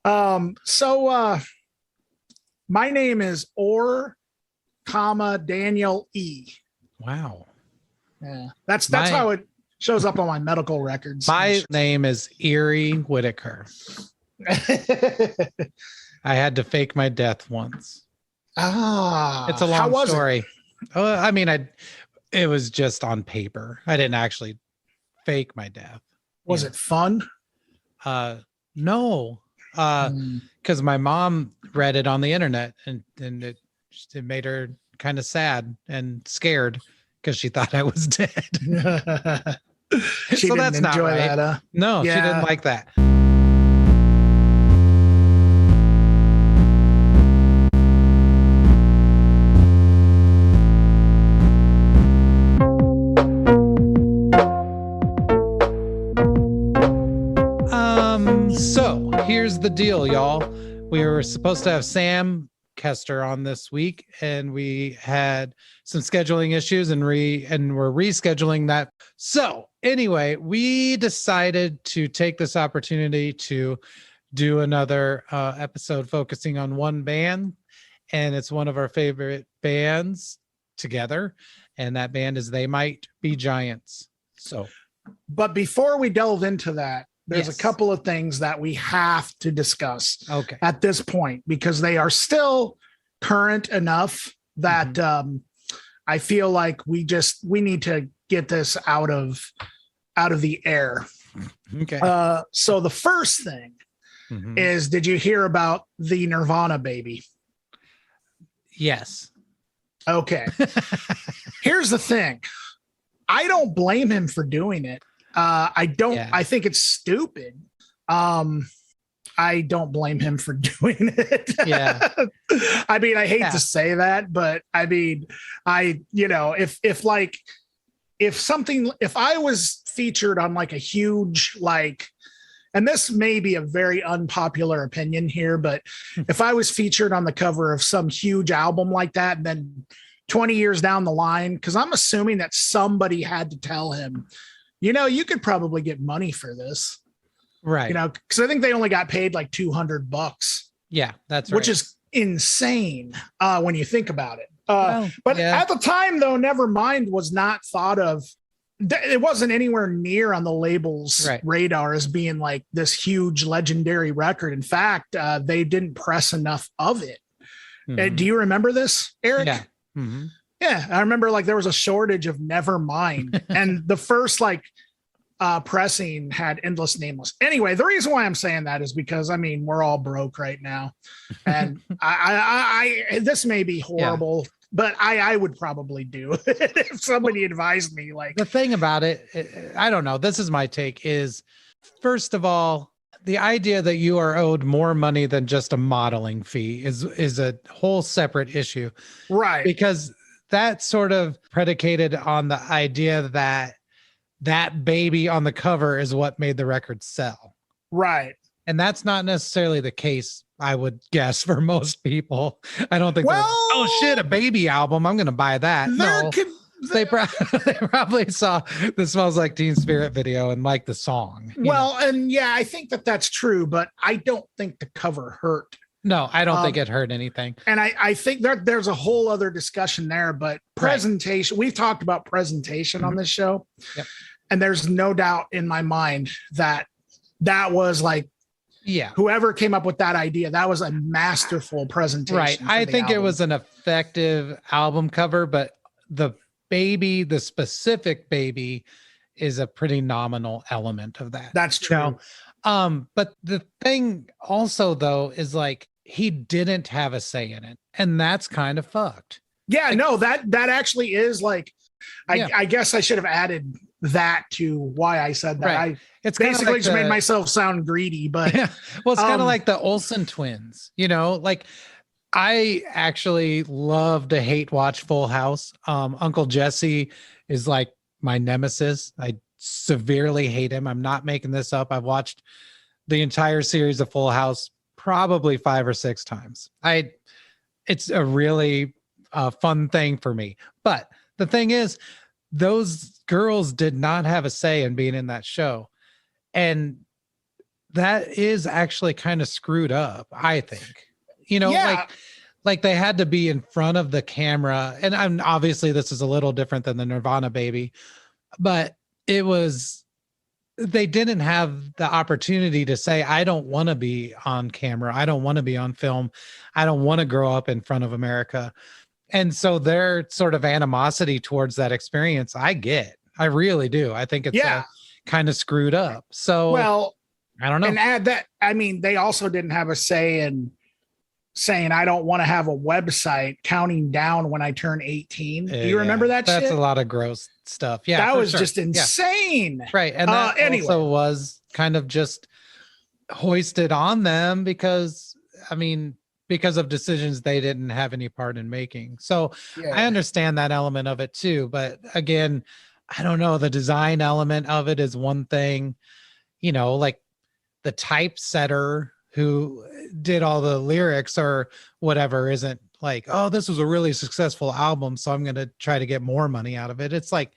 So my name is Daniel E. Wow. Yeah. That's how it shows up on my medical records. My name is Erie Whitaker. I had to fake my death once. It's a long story. Oh, I mean, it was just on paper. I didn't actually fake my death. Was it fun? No. Because my mom read it on the internet and it made her kind of sad and scared because she thought I was dead. She so didn't that's not enjoy right. that, huh? No, yeah. She didn't like that. So here's the deal, y'all. We were supposed to have Sam Kester on this week, and we had some scheduling issues, and we're rescheduling that. So anyway, we decided to take this opportunity to do another episode focusing on one band, and it's one of our favorite bands together, and that band is They Might Be Giants. So, but before we delve into that, there's a couple of things that we have to discuss at this point, because they are still current enough that I feel like we need to get this out of the air. Okay. So the first thing is, did you hear about the Nirvana Baby? Yes. Okay. Here's the thing. I don't blame him for doing it. I think it's stupid. I don't blame him for doing it. Yeah. I mean, I hate to say that, but I mean, if I was featured on like a huge, and this may be a very unpopular opinion here, but if I was featured on the cover of some huge album like that, and then 20 years down the line, because I'm assuming that somebody had to tell him, you could probably get money for this. Right. Because I think they only got paid like $200. Yeah, that's right. Which is insane when you think about it. But at the time, though, Nevermind was not thought of. It wasn't anywhere near on the label's radar as being like this huge legendary record. In fact, they didn't press enough of it. Do you remember this, Eric? Yeah. Mm-hmm. Yeah, I remember there was a shortage of Nevermind, and the first pressing had Endless Nameless. Anyway, the reason why I'm saying that is because we're all broke right now, and I this may be horrible, but I would probably do it if somebody advised me. The thing about it, I don't know. This is my take. Is first of all, the idea that you are owed more money than just a modeling fee is a whole separate issue, right? Because that's sort of predicated on the idea that baby on the cover is what made the record sell. Right. And that's not necessarily the case, I would guess, for most people. I don't think, oh shit, a baby album, I'm going to buy that. No, they probably saw the Smells Like Teen Spirit video and liked the song. And I think that's true, but I don't think the cover hurt. No, I don't think it hurt anything. And I think there's a whole other discussion there, but presentation, we've talked about presentation on this show. Yep. And there's no doubt in my mind that was whoever came up with that idea, that was a masterful presentation. Right. I think it was an effective album cover, but the specific baby is a pretty nominal element of that. That's true. But the thing also though is he didn't have a say in it, and that's kind of fucked. Yeah, no, that actually is I guess I should have added that to why I said that. Right. It's basically just made myself sound greedy, but well, it's kind of like the Olsen twins, I actually love to hate watch Full House. Uncle Jesse is my nemesis. I severely hate him. I'm not making this up. I've watched the entire series of Full House probably 5 or 6 times. It's a really fun thing for me. But the thing is, those girls did not have a say in being in that show. And that is actually kind of screwed up, I think. Yeah. Like they had to be in front of the camera, and obviously this is a little different than the Nirvana Baby, but they didn't have the opportunity to say, I don't want to be on camera. I don't want to be on film. I don't want to grow up in front of America. And so their sort of animosity towards that experience, I really do. I think it's kind of screwed up. So, well, I don't know. And add that, I mean, they also didn't have a say in saying, I don't want to have a website counting down when I turn 18. Do you remember that That's shit? a lot of gross stuff. Yeah. That was just insane. Yeah. Right. And that also was kind of just hoisted on them because of decisions they didn't have any part in making. So I understand that element of it too. But again, I don't know. The design element of it is one thing, like the typesetter who did all the lyrics or whatever isn't like, oh, this was a really successful album, so I'm going to try to get more money out of it. It's like,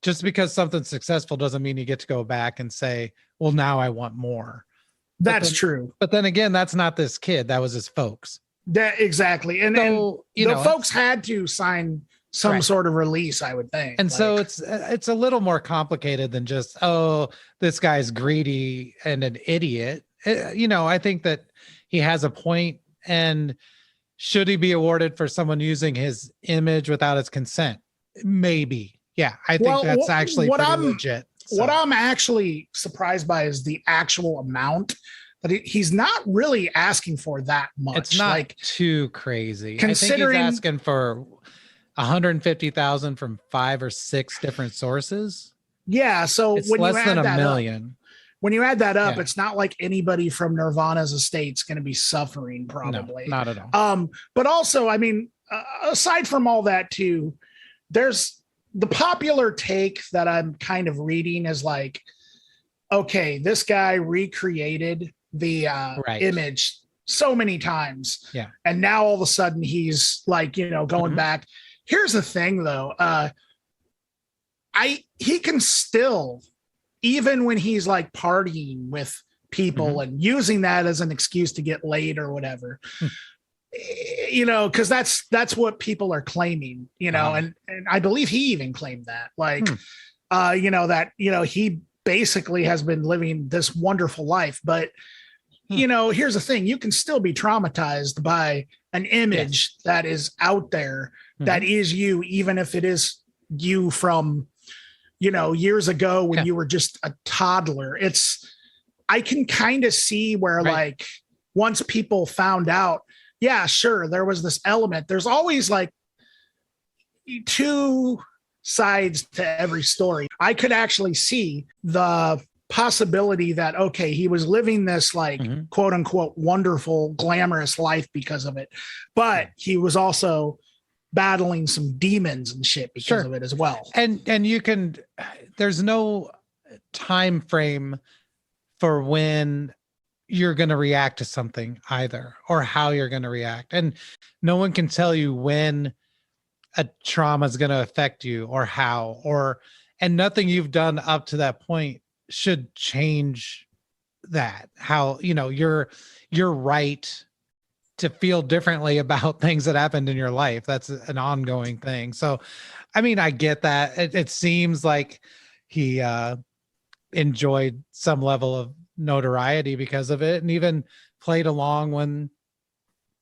just because something's successful doesn't mean you get to go back and say, well, now I want more. That's true. But then again, that's not this kid. That was his folks. Exactly. And the folks had to sign some sort of release, I would think. And so it's a little more complicated than just, oh, this guy's greedy and an idiot. I think that he has a point, and should he be awarded for someone using his image without his consent? Maybe. Yeah. I think that's actually pretty legit. So. What I'm actually surprised by is the actual amount that he's not really asking for that much. It's not like too crazy. Considering I think he's asking for 150,000 from 5 or 6 different sources. Yeah. So it's less than $1 million. When you add that up, it's not like anybody from Nirvana's estate's going to be suffering, probably. No, not at all. But also, I mean, aside from all that too, there's the popular take that I'm kind of reading is like, okay, this guy recreated the image so many times. Yeah. And now all of a sudden he's like, going back. Here's the thing though. He can still, even when he's like partying with people and using that as an excuse to get laid or whatever, because that's what people are claiming, and I believe he even claimed that, he basically has been living this wonderful life. But, here's the thing, you can still be traumatized by an image that is out there that is you, even if it is you from, years ago when you were just a toddler. I can kind of see where like once people found out, yeah, sure, there was this element. There's always like 2 sides to every story. I could actually see the possibility that, okay, he was living this like quote unquote wonderful, glamorous life because of it, but he was also battling some demons and shit because of it as well. And there's no time frame for when you're going to react to something either, or how you're going to react. And no one can tell you when a trauma is going to affect you or how, and nothing you've done up to that point should change that. How, you're right to feel differently about things that happened in your life. That's an ongoing thing. So, I mean, I get that. It seems like he enjoyed some level of notoriety because of it, and even played along when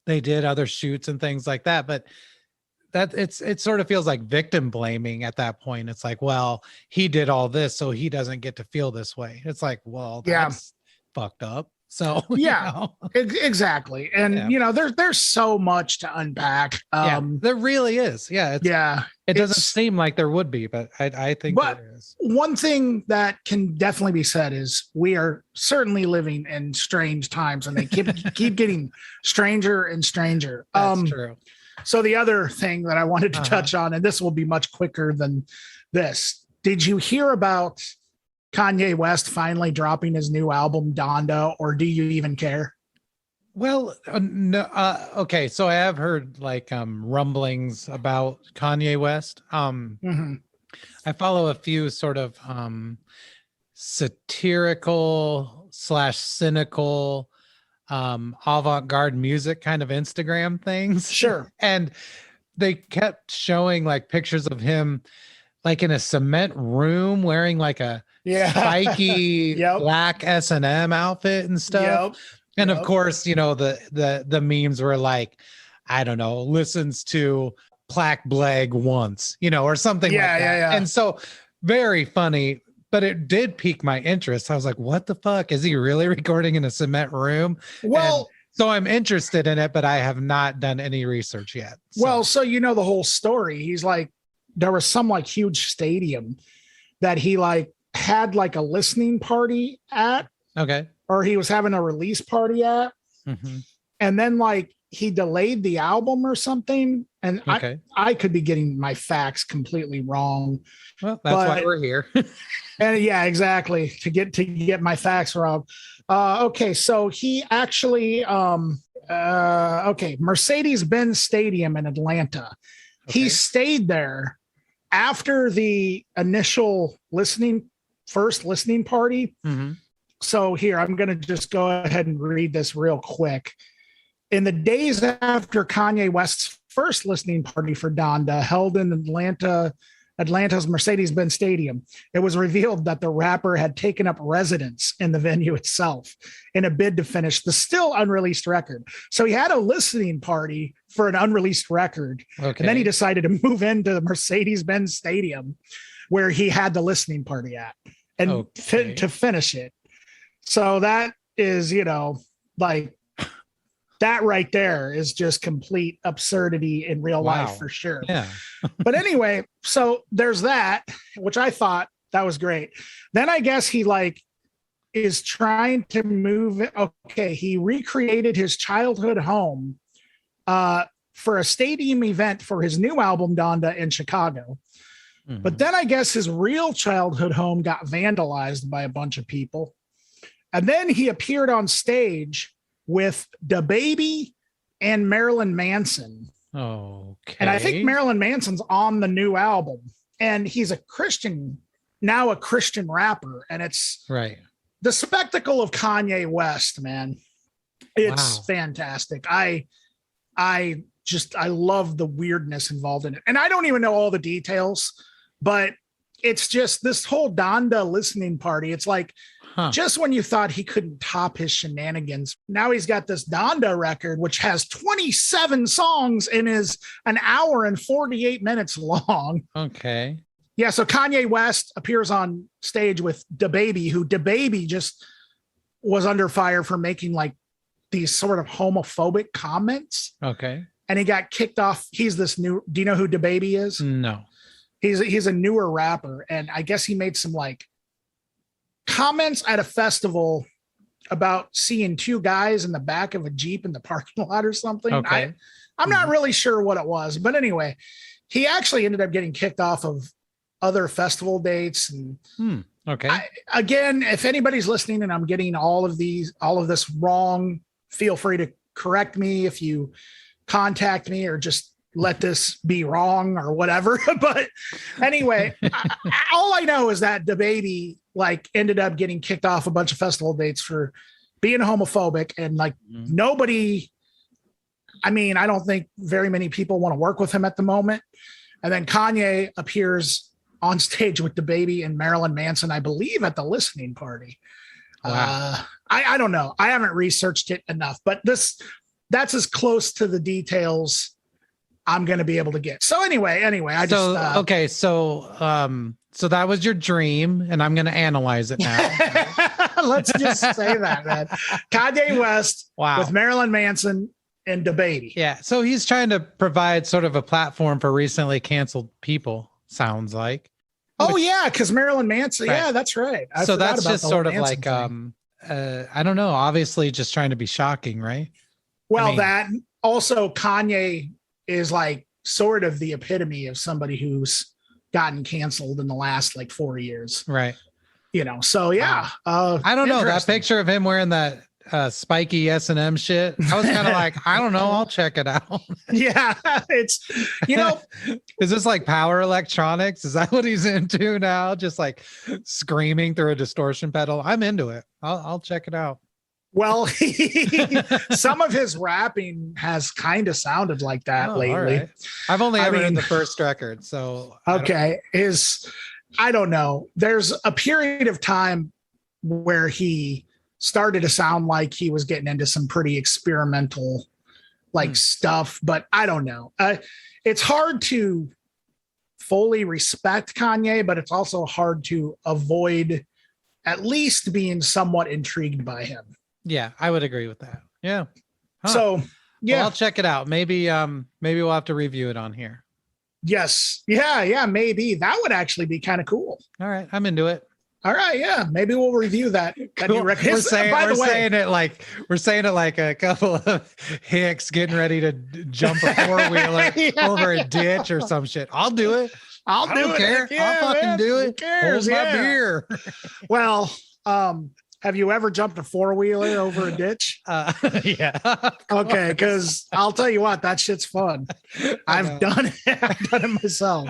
they did other shoots and things like that. But that it sort of feels like victim blaming at that point. It's like, well, he did all this, so he doesn't get to feel this way. It's like, well, that's fucked up. So exactly. And there's so much to unpack. There really is. It doesn't seem like there would be, but I think there is. One thing that can definitely be said is we are certainly living in strange times, and they keep getting stranger and stranger. That's true. So the other thing that I wanted to touch on, and this will be much quicker than this. Did you hear about Kanye West finally dropping his new album Donda, or do you even care? Well, no. Okay, so I have heard like rumblings about Kanye West. I follow a few sort of satirical / cynical avant-garde music kind of Instagram things. Sure. And they kept showing like pictures of him like in a cement room wearing like a spiky black S&M outfit and stuff. And of course, the memes were like, I don't know, listens to Plaque Bleg once, or something like that. Yeah. And so very funny, but it did pique my interest. I was like, what the fuck? Is he really recording in a cement room? Well, and so I'm interested in it, but I have not done any research yet. So. Well, so the whole story. He's like, there was some like huge stadium that he like had like a listening party at. Okay. Or he was having a release party at. Mm-hmm. And then like he delayed the album or something. And I could be getting my facts completely wrong. Well, that's why we're here. And yeah, exactly. To get my facts wrong. Okay. So he actually, Mercedes-Benz Stadium in Atlanta. Okay. He stayed there after the initial first listening party. Mm-hmm. So here, I'm going to just go ahead and read this real quick. In the days after Kanye West's first listening party for Donda held in Atlanta's Mercedes-Benz Stadium, it was revealed that the rapper had taken up residence in the venue itself in a bid to finish the still unreleased record. So he had a listening party for an unreleased record. Okay. And then he decided to move into the Mercedes-Benz Stadium where he had the listening party at and to finish it. So that is, like that right there is just complete absurdity in real life for sure. Yeah. But anyway, so there's that, which I thought that was great. Then I guess he like is trying to move. Okay. He recreated his childhood home for a stadium event for his new album, Donda, in Chicago. Mm-hmm. But then I guess his real childhood home got vandalized by a bunch of people. And then he appeared on stage with DaBaby and Marilyn Manson. Okay. And I think Marilyn Manson's on the new album. And he's a Christian rapper. And it's right. The spectacle of Kanye West, man. It's fantastic. I love the weirdness involved in it. And I don't even know all the details, but it's just this whole Donda listening party. It's like, just when you thought he couldn't top his shenanigans, now he's got this Donda record, which has 27 songs and is an hour and 48 minutes long. Okay. Yeah. So Kanye West appears on stage with DaBaby, who DaBaby just was under fire for making like these sort of homophobic comments. Okay. And he got kicked off. He's this new, do you know who DaBaby is? No. He's a newer rapper. And I guess he made some like comments at a festival about seeing two guys in the back of a Jeep in the parking lot or something. Okay. I'm not really sure what it was, but anyway, he actually ended up getting kicked off of other festival dates. And okay. Again, if anybody's listening and I'm getting all of this wrong, feel free to correct me if you contact me or just let this be wrong or whatever. But anyway, all I know is that DaBaby like ended up getting kicked off a bunch of festival dates for being homophobic and like nobody, I mean, I don't think very many people want to work with him at the moment. And then Kanye appears on stage with DaBaby and Marilyn Manson, I believe at the listening party. Wow. I don't know. I haven't researched it enough, but that's as close to the details I'm going to be able to get. So anyway, okay. So that was your dream and I'm going to analyze it now. Let's just say that, man. Kanye West with Marilyn Manson and DaBaby. Yeah. So he's trying to provide sort of a platform for recently canceled people, sounds like. Oh yeah. Cause Marilyn Manson. Right. Yeah, that's right. So that's just sort of like, thing. I don't know, obviously just trying to be shocking, right? Well, that also Kanye is like sort of the epitome of somebody who's gotten canceled in the last like 4 years. Right. So yeah. I don't know, that picture of him wearing that spiky S&M shit. I was kind of like, I don't know, I'll check it out. Yeah, it's, is this like power electronics? Is that what he's into now? Just like screaming through a distortion pedal. I'm into it. I'll check it out. Well, some of his rapping has kind of sounded like that lately. Right. I've only ever heard the first record, so okay. I don't know. There's a period of time where he started to sound like he was getting into some pretty experimental stuff, but I don't know. It's hard to fully respect Kanye, but it's also hard to avoid at least being somewhat intrigued by him. Yeah, I would agree with that. Yeah. Huh. So yeah, well, I'll check it out. Maybe we'll have to review it on here. Yes. Yeah, maybe. That would actually be kind of cool. All right, I'm into it. All right, yeah, maybe we'll review that. Cool. We're saying it like a couple of hicks getting ready to jump a four-wheeler over a ditch or some shit. I'll do it. I don't care. Yeah, I'll fucking do it. Who cares? Hold my beer. Well, have you ever jumped a four-wheeler over a ditch? Yeah. Okay, because I'll tell you what, that shit's fun. I've done it. I've done it myself.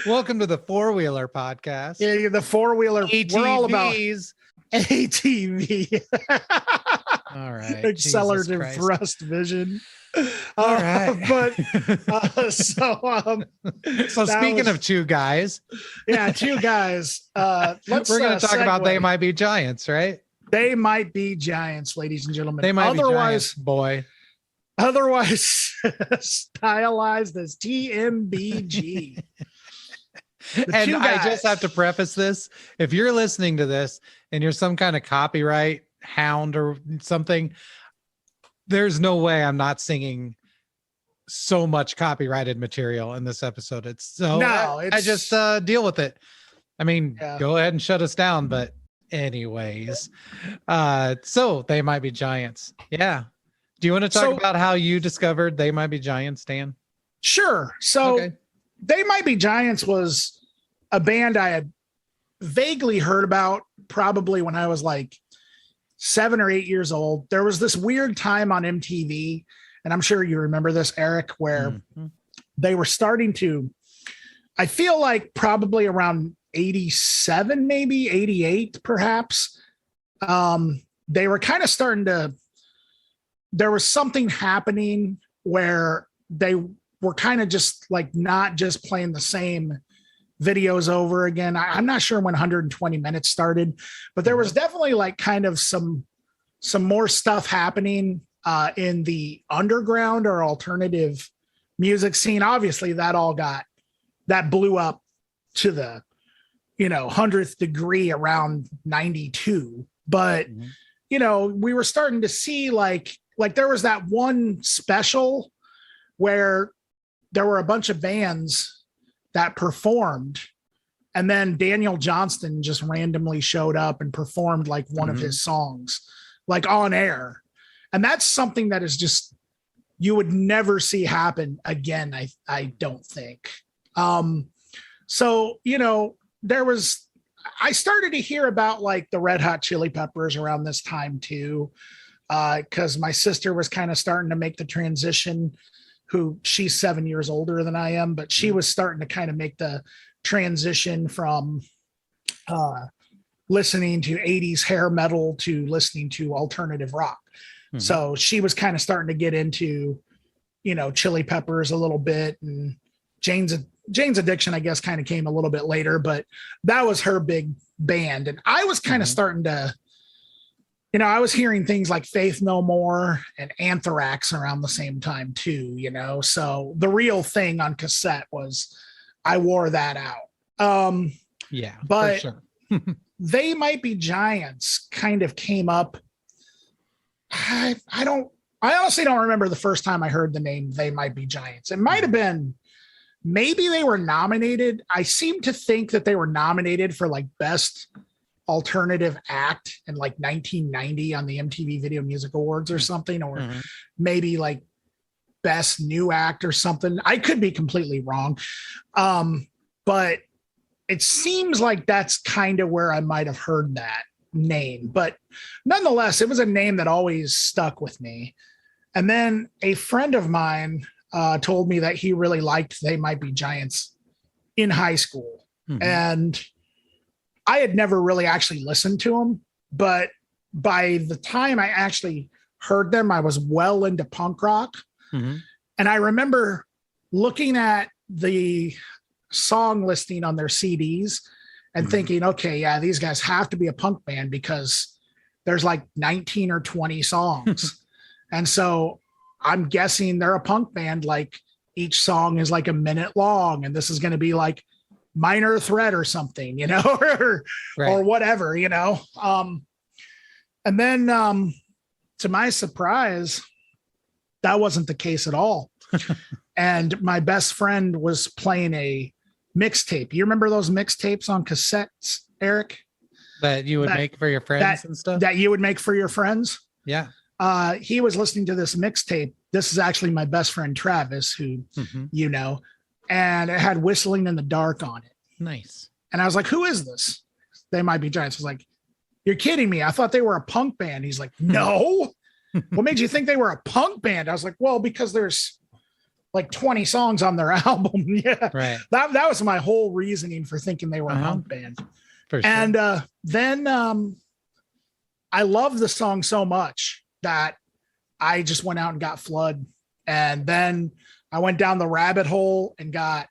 Welcome to the Four-Wheeler Podcast. Yeah, the four-wheeler. ATVs. We're all about ATV. All right. Accelerativ Thrust vision. All right. So speaking of two guys. Yeah, two guys. We're going to talk about They Might Be Giants, right? They Might Be Giants, ladies and gentlemen. They Might Be Giants, boy. Otherwise stylized as TMBG. And I just have to preface this. If you're listening to this and you're some kind of copyright hound or something, there's no way I'm not singing so much copyrighted material in this episode. I just deal with it. I mean, Go ahead and shut us down. But anyways, so They Might Be Giants. Yeah. Do you want to talk about how you discovered They Might Be Giants, Dan? Sure. So They Might Be Giants was a band I had vaguely heard about probably when I was like 7 or 8 years old. There was this weird time on MTV, and I'm sure you remember this, Eric, where they were starting to, I feel like probably around 87, maybe 88, perhaps. They were kind of starting to, there was something happening where they were kind of just like not just playing the same videos over again. I'm not sure when 120 minutes started, but there was definitely like kind of some more stuff happening in the underground or alternative music scene. Obviously that blew up to the 100th degree around 92, but we were starting to see like there was that one special where there were a bunch of bands that performed, and then Daniel Johnston just randomly showed up and performed like one of his songs, like on air. And that's something that is just, you would never see happen again. I don't think. So, I started to hear about like the Red Hot Chili Peppers around this time too. Cause my sister was kind of starting to make the transition, who she's 7 years older than I am, but she was starting to kind of make the transition from listening to 80s hair metal to listening to alternative rock. So she was kind of starting to get into, Chili Peppers a little bit, and Jane's Addiction, I guess, kind of came a little bit later, but that was her big band. And I was kind of starting to, I was hearing things like Faith No More and Anthrax around the same time too, so the Real Thing on cassette was, I wore that out. Yeah, but for sure. They Might Be Giants kind of came up. I honestly don't remember the first time I heard the name They Might Be Giants. It might've been, maybe they were nominated. I seem to think that they were nominated for like best alternative act in like 1990 on the MTV Video Music Awards or something, or maybe like best new act or something. I could be completely wrong. But it seems like that's kind of where I might have heard that name, but nonetheless, it was a name that always stuck with me. And then a friend of mine told me that he really liked They Might Be Giants in high school. Mm-hmm. And I had never really actually listened to them, but by the time I actually heard them, I was well into punk rock. Mm-hmm. And I remember looking at the song listing on their CDs and mm-hmm. thinking, okay, yeah, these guys have to be a punk band because there's like 19 or 20 songs. And so I'm guessing they're a punk band. Like each song is like a minute long, and this is going to be like Minor Threat or something, you know, or whatever, you know? And then to my surprise, that wasn't the case at all. And my best friend was playing a mixtape. You remember those mixtapes on cassettes, Eric? That you would make for your friends and stuff? That you would make for your friends? Yeah. He was listening to this mixtape. This is actually my best friend, Travis, who, mm-hmm. you know, and it had Whistling in the Dark on it. Nice. And I was like, who is this? They Might Be Giants. I was like, you're kidding me. I thought they were a punk band. He's like, no. What made you think they were a punk band? I was like, well, because there's like 20 songs on their album. Yeah. Right. That was my whole reasoning for thinking they were a punk band. For sure. And then I loved the song so much that I just went out and got Flood. And then I went down the rabbit hole and got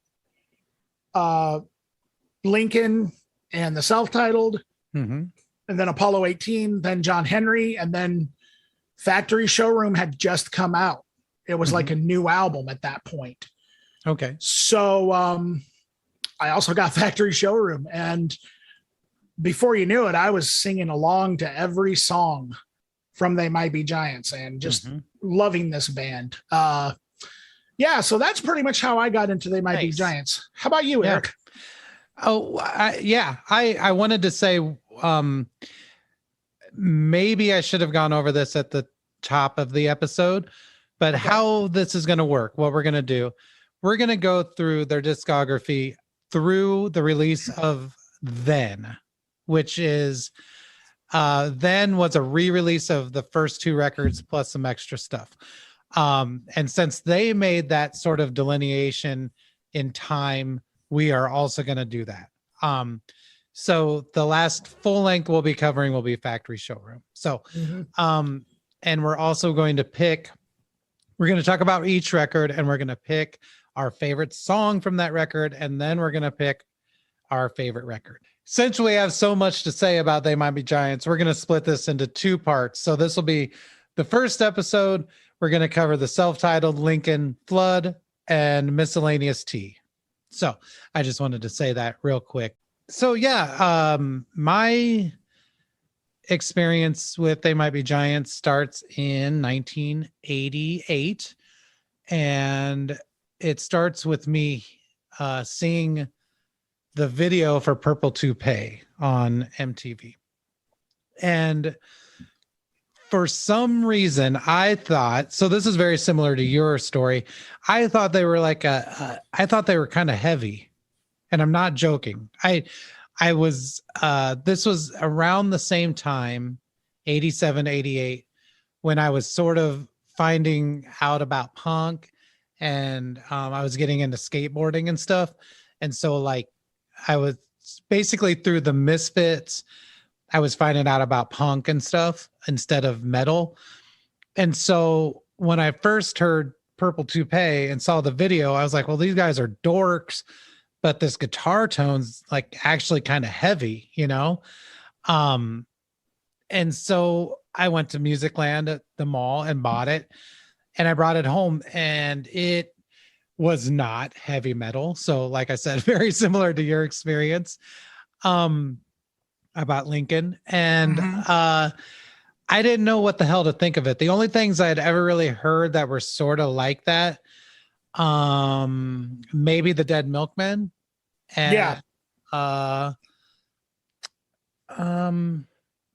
Lincoln and the self-titled, mm-hmm. and then Apollo 18, then John Henry, and then Factory Showroom had just come out. It was mm-hmm. like a new album at that point. Okay. So I also got Factory Showroom, and before you knew it, I was singing along to every song from They Might Be Giants and just mm-hmm. loving this band. Yeah, so that's pretty much how I got into They Might Be Giants. How about you, Eric? Oh, I wanted to say maybe I should have gone over this at the top of the episode, but okay. How this is going to work, what we're going to do, we're going to go through their discography through the release of Then, which is Then was a re-release of the first two records plus some extra stuff. And since they made that sort of delineation in time, we are also going to do that. So the last full length we'll be covering will be Factory Showroom. So, mm-hmm. And we're also going to we're going to talk about each record, and we're going to pick our favorite song from that record. And then we're going to pick our favorite record. Essentially, I have so much to say about They Might Be Giants. We're going to split this into two parts. So this will be the first episode. We're going to cover the self-titled, Lincoln, Flood, and Miscellaneous T. So I just wanted to say that real quick. So yeah, my experience with They Might Be Giants starts in 1988. And it starts with me seeing the video for Purple Toupee on MTV. And for some reason, I thought, so this is very similar to your story. I thought they were like I thought they were kind of heavy, and I'm not joking. I was, this was around the same time, 87, 88, when I was sort of finding out about punk, and I was getting into skateboarding and stuff. And so like, I was basically through the Misfits, I was finding out about punk and stuff instead of metal. And so when I first heard Purple Toupee and saw the video, I was like, well, these guys are dorks, but this guitar tone's like actually kind of heavy, you know? And so I went to Musicland at the mall and bought it, and I brought it home, and it was not heavy metal. So like I said, very similar to your experience. About Lincoln, and mm-hmm. I didn't know what the hell to think of it. The only things I had ever really heard that were sort of like that, maybe the Dead Milkmen, and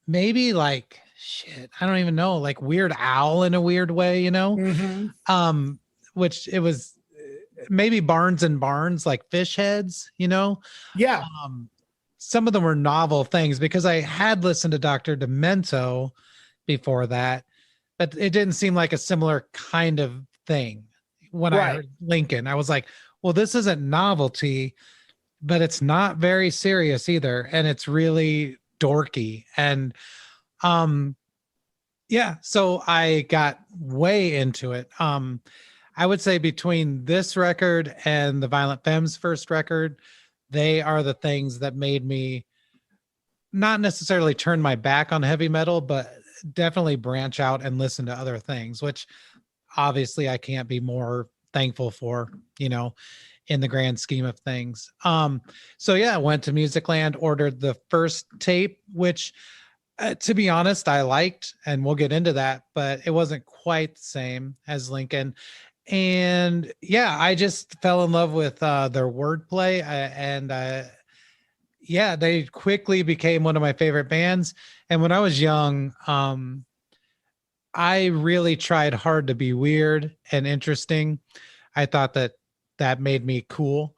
maybe like shit, I don't even know, like Weird Al in a weird way, you know, mm-hmm. Which it was maybe Barnes and Barnes, like Fish Heads, you know, yeah. some of them were novel things because I had listened to Dr. Demento before that, but it didn't seem like a similar kind of thing. When I heard Lincoln, I was like, well, this isn't novelty, but it's not very serious either. And it's really dorky. And yeah, so I got way into it. I would say between this record and the Violent Femmes first record, they are the things that made me not necessarily turn my back on heavy metal, but definitely branch out and listen to other things, which obviously I can't be more thankful for, you know, in the grand scheme of things. So yeah, I went to Musicland, ordered the first tape, which to be honest, I liked, and we'll get into that, but it wasn't quite the same as Lincoln. And yeah, I just fell in love with their wordplay, yeah, they quickly became one of my favorite bands. And when I was young, I really tried hard to be weird and interesting. I thought that made me cool.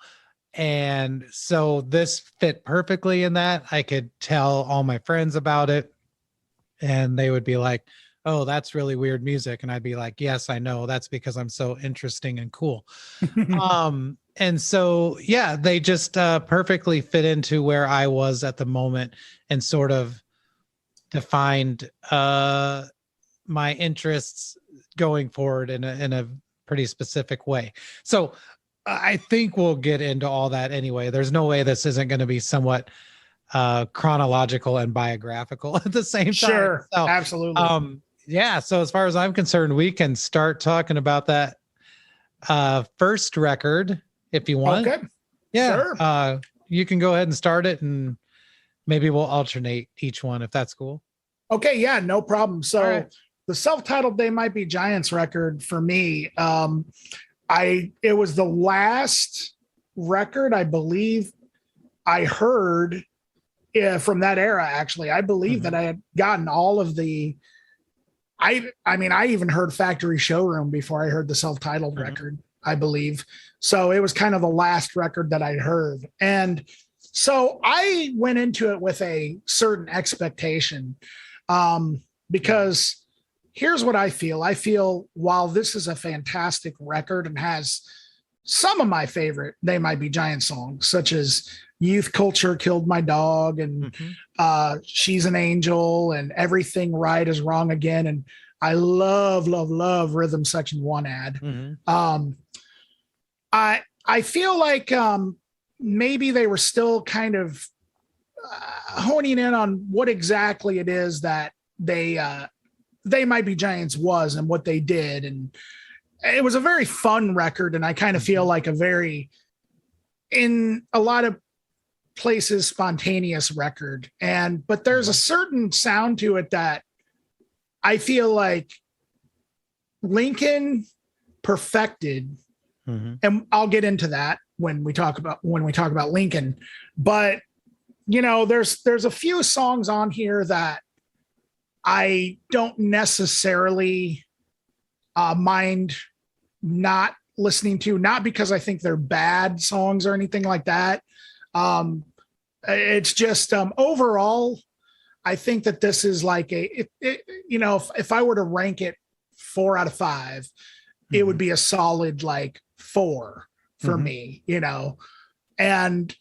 And so this fit perfectly in that. I could tell all my friends about it and they would be like, oh, that's really weird music. And I'd be like, yes, I know. That's because I'm so interesting and cool. And so, yeah, they just perfectly fit into where I was at the moment and sort of defined my interests going forward in a pretty specific way. So I think we'll get into all that anyway. There's no way this isn't going to be somewhat chronological and biographical at the same time. Sure, so, absolutely. Yeah, so as far as I'm concerned, we can start talking about that first record if you want. Okay. Yeah. Sure. You can go ahead and start it and maybe we'll alternate each one if that's cool. Okay, yeah, no problem. So the self-titled They Might Be Giants record for me, it was the last record I believe I heard from that era. Actually, I believe that I had gotten all of the. I mean, I even heard Factory Showroom before I heard the self-titled record, I believe. So it was kind of the last record that I heard. And so I went into it with a certain expectation because here's what I feel. I feel while this is a fantastic record and has some of my favorite They Might Be Giant songs, such as Youth Culture Killed My Dog and She's an Angel and Everything Right is Wrong Again. And I love Rhythm Section 1 ad. I feel like maybe they were still kind of honing in on what exactly it is that They Might Be Giants was and what they did. And it was a very fun record. And I kind of feel like in a lot of places, spontaneous record. But there's a certain sound to it that I feel like Lincoln perfected. And I'll get into that when we talk about Lincoln. But you know, there's a few songs on here that I don't necessarily mind not listening to, not because I think they're bad songs or anything like that. It's just overall, I think that this is like if I were to rank it 4 out of 5, it would be a solid like 4 for me, you know. And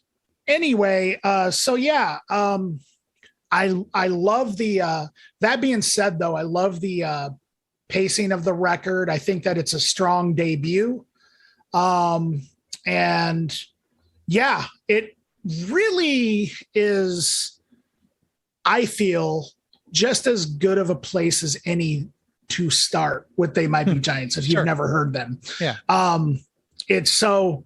anyway, so yeah, I love the that being said though, I love the pacing of the record. I think that it's a strong debut. And yeah, it really is, I feel, just as good of a place as any to start with They Might Be Giants if you've never heard them. Yeah. It's so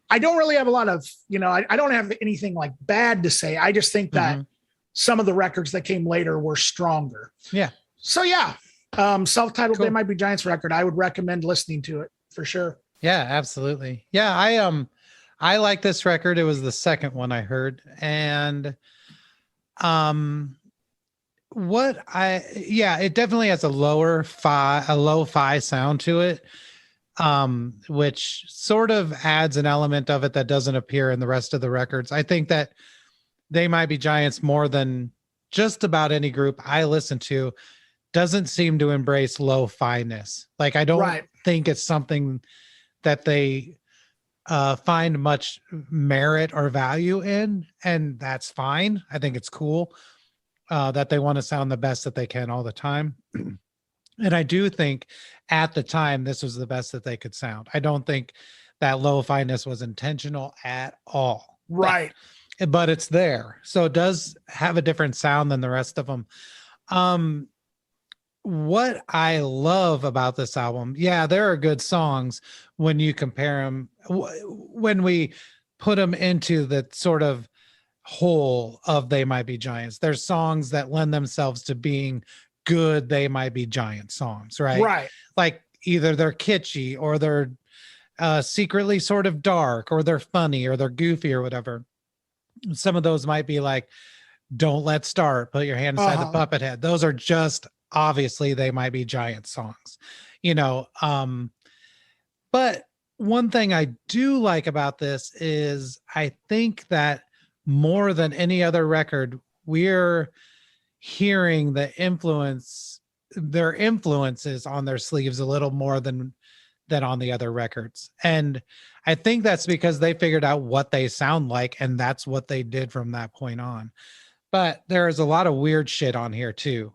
I don't really have a lot of, I don't have anything like bad to say. I just think that some of the records that came later were stronger. Yeah. So yeah, self-titled They Might Be Giants record. I would recommend listening to it for sure. Yeah, absolutely. Yeah. I like this record. It was the second one I heard. And, it definitely has a low fi sound to it. Which sort of adds an element of it that doesn't appear in the rest of the records. I think that They Might Be Giants more than just about any group I listen to doesn't seem to embrace lo-fi-ness. Like, I don't think it's something that they find much merit or value in, and that's fine. I think it's cool that they want to sound the best that they can all the time. And I do think at the time this was the best that they could sound. I don't think that lo-fi-ness was intentional at all. Right. But it's there. So it does have a different sound than the rest of them. What I love about this album, there are good songs when you compare them, when we put them into the sort of whole of They Might Be Giants. There's songs that lend themselves to being good They Might Be Giant songs, right? Right. Like either they're kitschy or they're secretly sort of dark, or they're funny, or they're goofy, or whatever. Some of those might be like Don't Let's Start, Put Your Hand Inside the Puppet Head. Those are just obviously They Might Be Giant songs, but one thing I do like about this is I think that more than any other record, we're hearing their influences on their sleeves a little more than on the other records. And I think that's because they figured out what they sound like, and that's what they did from that point on. But there is a lot of weird shit on here too,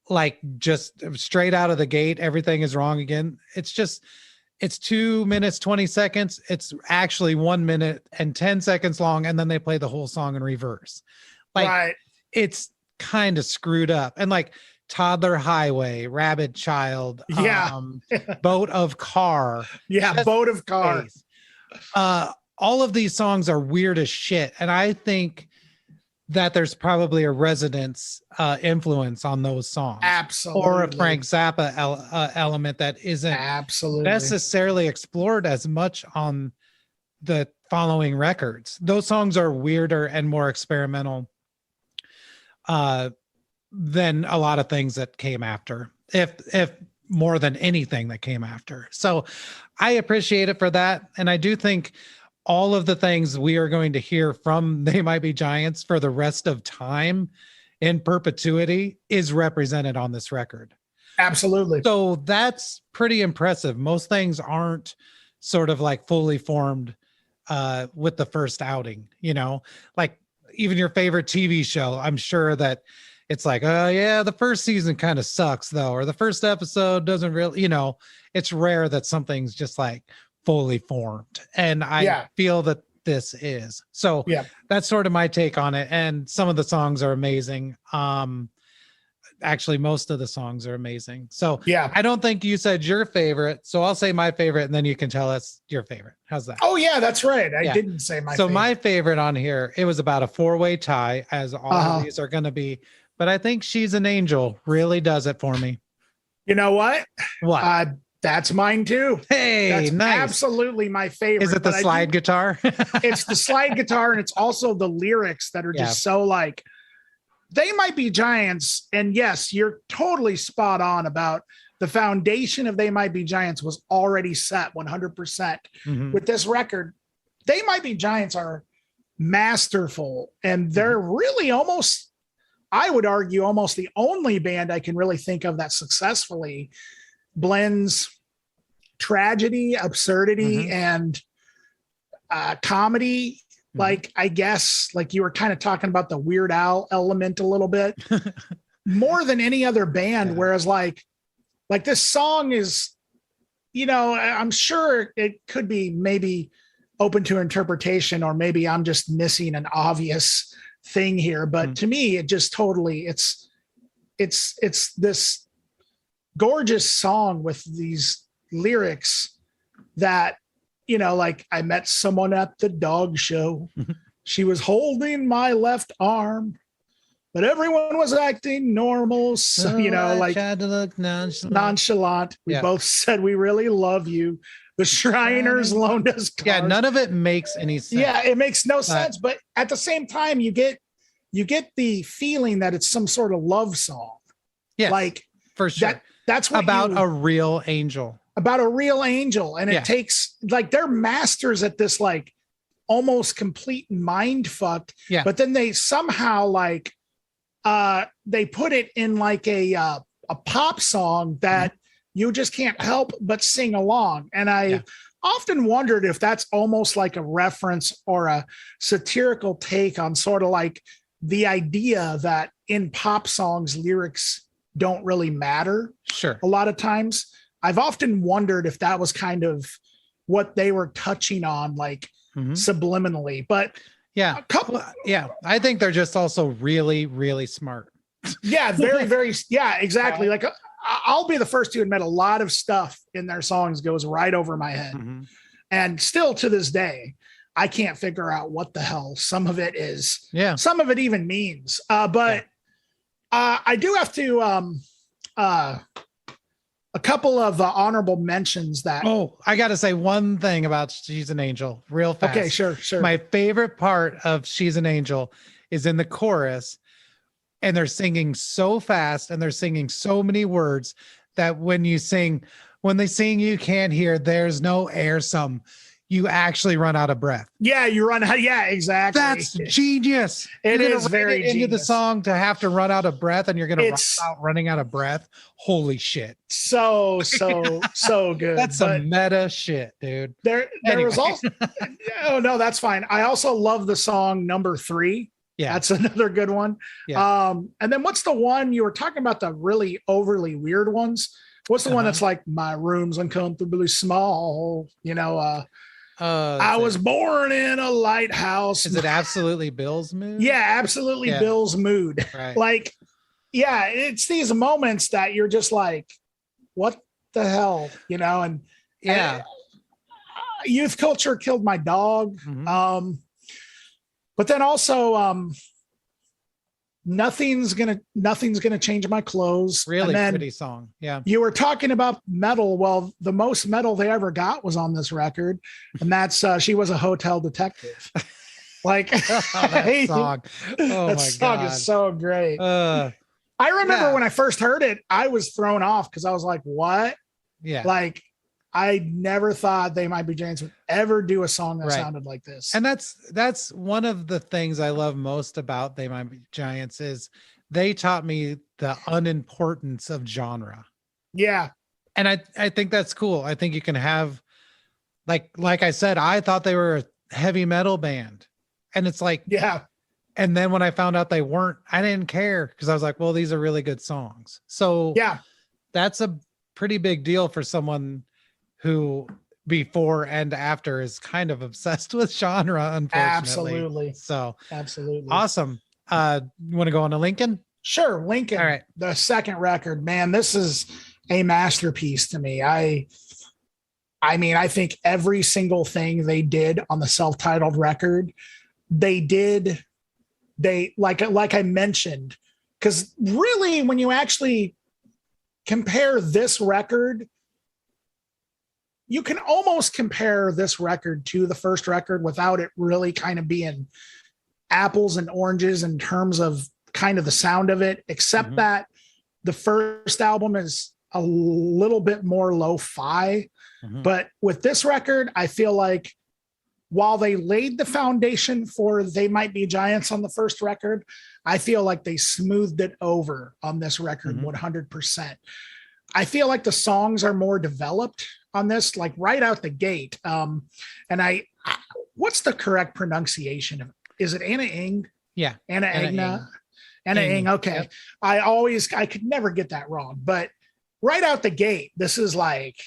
like just straight out of the gate, everything is wrong again. It's 2 minutes, 20 seconds. It's actually 1 minute and 10 seconds long. And then they play the whole song in reverse. Like, it's kind of screwed up. And like Toddler Highway, Rabid Child, Boat of Car. Boat of Car. All of these songs are weird as shit. And I think that there's probably a Residence influence on those songs. Absolutely. Or a Frank Zappa element that isn't necessarily explored as much on the following records. Those songs are weirder and more experimental than a lot of things that came after, if more than anything that came after. So I appreciate it for that. And I do think all of the things we are going to hear from They Might Be Giants for the rest of time in perpetuity is represented on this record. Absolutely. So that's pretty impressive. Most things aren't sort of like fully formed with the first outing, like even your favorite TV show. I'm sure that it's like, oh yeah, the first season kind of sucks though, or the first episode doesn't really, it's rare that something's just like fully formed. And I feel that this is. So that's sort of my take on it. And some of the songs are amazing. Actually, most of the songs are amazing. So I don't think you said your favorite. So I'll say my favorite and then you can tell us your favorite. How's that? Oh yeah, that's right. I didn't say my favorite. So my favorite on here, it was about a 4-way tie, as all of these are going to be. But I think She's an Angel really does it for me. You know what? What? That's mine too. Hey, that's nice. Absolutely my favorite. Is it the slide guitar? It's the slide guitar, and it's also the lyrics that are just so like, They Might Be Giants. And yes, you're totally spot on about the foundation of They Might Be Giants was already set 100% with this record. They Might Be Giants are masterful, and they're really almost, I would argue, almost the only band I can really think of that successfully blends tragedy, absurdity, and comedy. Like, I guess, like you were kind of talking about the Weird Al element a little bit more than any other band. Whereas like this song is, I'm sure it could be maybe open to interpretation, or maybe I'm just missing an obvious thing here. But to me, it just totally, it's this gorgeous song with these lyrics that, like, I met someone at the dog show. She was holding my left arm, but everyone was acting normal. So, like, tried to look nonchalant. We both said we really love you. The Shriners loaned us cars. Yeah, none of it makes any sense. Yeah, it makes no sense. But at the same time, you get the feeling that it's some sort of love song. Yeah, like, for sure. That's what about a real angel. About a real angel. And it takes, like, they're masters at this, like, almost complete mind fuck. Yeah. But then they somehow like they put it in like a pop song that you just can't help but sing along. And I often wondered if that's almost like a reference or a satirical take on sort of like the idea that in pop songs, lyrics don't really matter. Sure. A lot of times I've often wondered if that was kind of what they were touching on, like subliminally, but I think they're just also really, really smart. Yeah. Very, exactly. Like I'll be the first to admit a lot of stuff in their songs goes right over my head. And still to this day, I can't figure out what the hell some of it is. Yeah. Some of it even means. But I do have to a couple of honorable mentions that. Oh, I got to say one thing about She's an Angel real fast. Okay, sure. My favorite part of She's an Angel is in the chorus, and they're singing so fast and they're singing so many words that when they sing, you can't hear, there's no air some. You actually run out of breath. Yeah, you run out. Yeah, exactly. That's genius. It is very into genius. the song to have to run out of breath, and you're going to run out running out of breath. Holy shit. So good. That's some meta shit, dude. There was also, oh no, that's fine. I also love the song Number 3. Yeah. That's another good one. Yeah. And then what's the one you were talking about, the really overly weird ones? What's the one that's like, my room's uncomfortably small, I was born in a lighthouse. Is it Absolutely Bill's Mood? Yeah, Absolutely Bill's Mood. Right. Like, yeah, it's these moments that you're just like, what the hell, and youth culture killed my dog. But then also, nothing's gonna change my clothes. Really pretty song. Yeah. You were talking about metal. Well, the most metal they ever got was on this record, and that's She Was a Hotel Detective. Like that song. Oh, that song is so great. I remember when I first heard it, I was thrown off because I was like, "What?" Yeah. Like, I never thought They Might Be Giants would ever do a song that sounded like this. And that's one of the things I love most about They Might Be Giants is they taught me the unimportance of genre. Yeah. And I think that's cool. I think you can have, like I said, I thought they were a heavy metal band. And it's like, yeah. And then when I found out they weren't, I didn't care because I was like, well, these are really good songs. So yeah, that's a pretty big deal for someone who before and after is kind of obsessed with genre, unfortunately. Absolutely. So absolutely awesome. You want to go on to Lincoln? Sure. Lincoln. All right. The second record, man, this is a masterpiece to me. I mean, I think every single thing they did on the self-titled record, they like I mentioned, because really when you actually compare this record, you can almost compare this record to the first record without it really kind of being apples and oranges in terms of kind of the sound of it, except that the first album is a little bit more lo-fi. But with this record, I feel like while they laid the foundation for They Might Be Giants on the first record, I feel like they smoothed it over on this record 100%. I feel like the songs are more developed on this, like right out the gate. And what's the correct pronunciation of it? Is it Anna Ing? Yeah. Anna Ing. Okay. Yep. I could never get that wrong, but right out the gate, this is like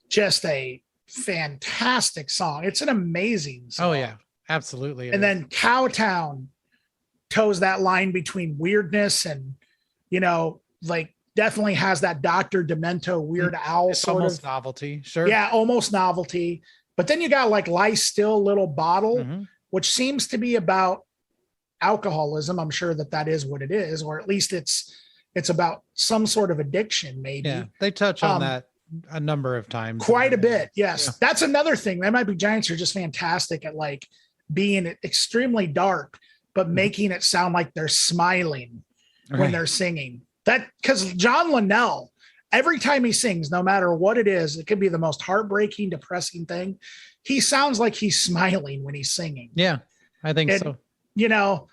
just a fantastic song. It's an amazing song. Oh yeah, absolutely. And then Cowtown toes that line between weirdness and, like definitely has that Dr. Demento Weird Al it's sort almost of novelty. Sure. Yeah, almost novelty. But then you got like Lie Still Little Bottle, which seems to be about alcoholism. I'm sure that is what it is, or at least it's about some sort of addiction, maybe. Yeah, they touch on that a number of times. Quite a bit. Yes. Yeah. That's another thing. They Might Be Giants are just fantastic at like being extremely dark, but making it sound like they're smiling when they're singing. That because John Linnell every time he sings, no matter what it is, it could be the most heartbreaking, depressing thing. He sounds like he's smiling when he's singing. Yeah, I think so. You know,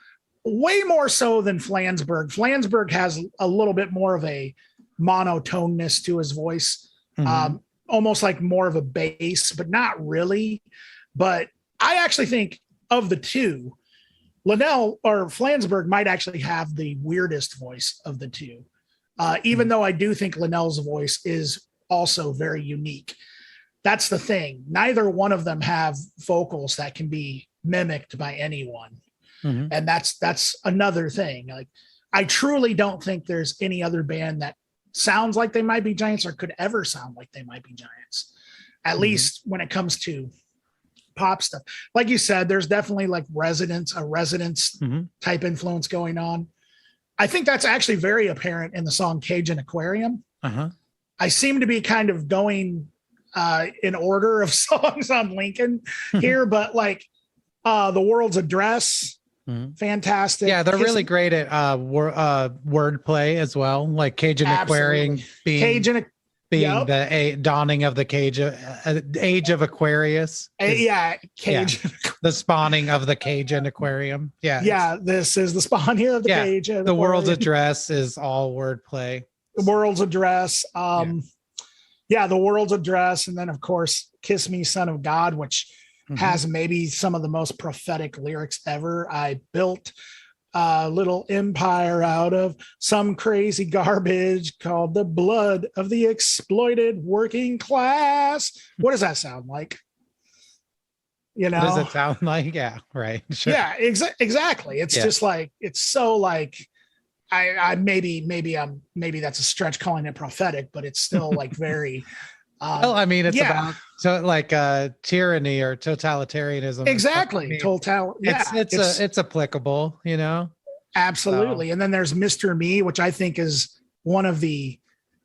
way more so than Flansburgh. Flansburgh has a little bit more of a monotoneness to his voice, almost like more of a bass, but not really. But I actually think of the two, Linnell or Flansburgh might actually have the weirdest voice of the two. Even though I do think Linnell's voice is also very unique. That's the thing. Neither one of them have vocals that can be mimicked by anyone. And that's another thing. Like, I truly don't think there's any other band that sounds like they might be Giants or could ever sound like they might be Giants, at least when it comes to pop stuff. Like you said, there's definitely like a residence type influence going on. I think that's actually very apparent in the song Cajun Aquarium. I seem to be kind of going in order of songs on Lincoln here, but like The World's Address, fantastic. Yeah, they're really great at wordplay as well. Like Cajun Aquarium being the dawning of the age of Aquarius. The spawning of the Cajun Aquarium. Yeah, this is the spawning of the Cajun. The World's Address is all wordplay. The World's Address. The World's Address, and then of course Kiss Me, Son of God, which has maybe some of the most prophetic lyrics ever. I built a little empire out of some crazy garbage called the blood of the exploited working class. What does that sound like? You know, what does it sound like? Yeah, right. Sure. Yeah, exactly. It's just like, it's so like, I maybe that's a stretch calling it prophetic, but it's still like very, well, I mean, it's about tyranny or totalitarianism. Exactly. It's applicable, you know? Absolutely. So. And then there's Mr. Me, which I think is one of the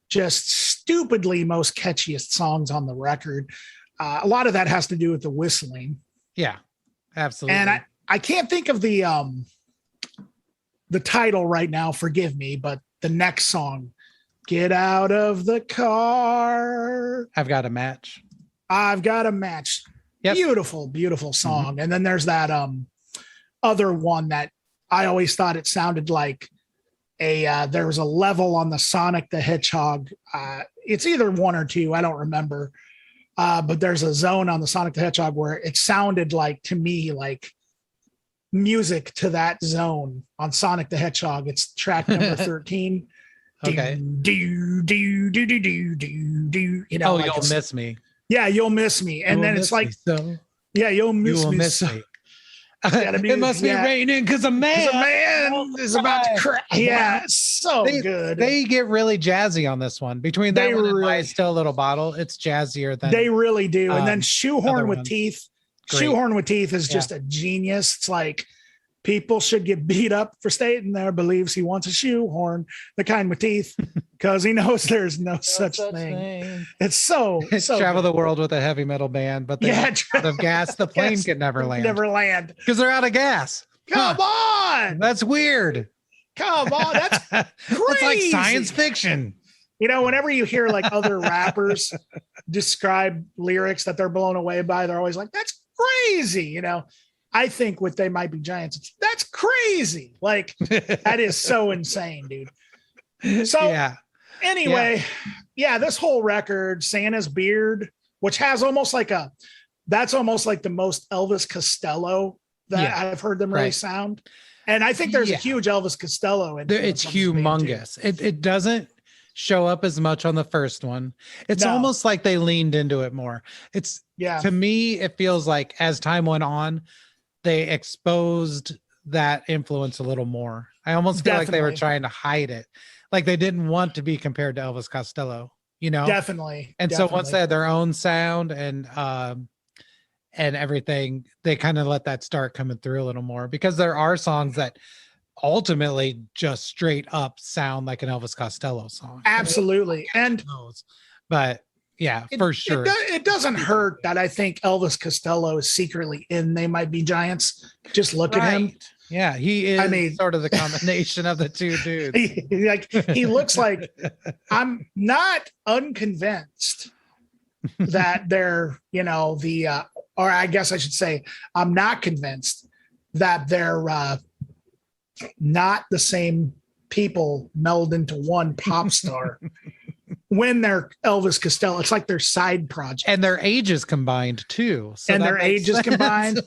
just stupidly most catchiest songs on the record. A lot of that has to do with the whistling. Yeah, absolutely. And I can't think of the title right now, forgive me, but the next song, Get Out of the Car. I've Got a Match. Yep. Beautiful song. And then there's that other one that I always thought it sounded like there was a level on the Sonic the Hedgehog. It's either one or two, I don't remember. But there's a zone on the Sonic the Hedgehog where it sounded like, to me, like music to that zone on Sonic the Hedgehog. It's track number 13. Okay. Do, you know, like You'll Miss Me. Yeah, You'll Miss Me. And then it's like, You'll Miss Me. It must be raining because a man is about to crash. Yeah, so good. They get really jazzy on this one. Between that one and Why It's Still a Little Bottle, it's jazzier than they really do. And then Shoehorn with Teeth. Great. Shoehorn with Teeth is just a genius. It's like, people should get beat up for stating there believes he wants a shoehorn, the kind with teeth, because he knows there's no such thing. It's travel the world with a heavy metal band, but out of gas, the plane can never land because they're out of gas. Come on, that's weird. Come on, that's crazy. It's like science fiction. You know, whenever you hear like other rappers describe lyrics that they're blown away by, they're always like, "That's crazy," you know. I think with They Might Be Giants, that's crazy. Like, that is so insane, dude. So anyway, this whole record, Santa's Beard, which has that's almost like the most Elvis Costello that I've heard them really sound. And I think there's a huge Elvis Costello. It's humongous. It doesn't show up as much on the first one. It's almost like they leaned into it more. To me, it feels like as time went on, they exposed that influence a little more. I almost feel like they were trying to hide it. Like they didn't want to be compared to Elvis Costello, you know? Definitely. And so once they had their own sound and everything, they kind of let that start coming through a little more, because there are songs that ultimately just straight up sound like an Elvis Costello song. Absolutely. But yeah, for sure. It doesn't hurt that I think Elvis Costello is secretly in They Might Be Giants. Just look at him. Yeah, he is sort of the combination of the two dudes. He looks like, I'm not unconvinced that they're, or I guess I should say, I'm not convinced that they're not the same people meld into one pop star. When they're Elvis Costello, it's like their side project, and their ages combined too. So and their ages combined,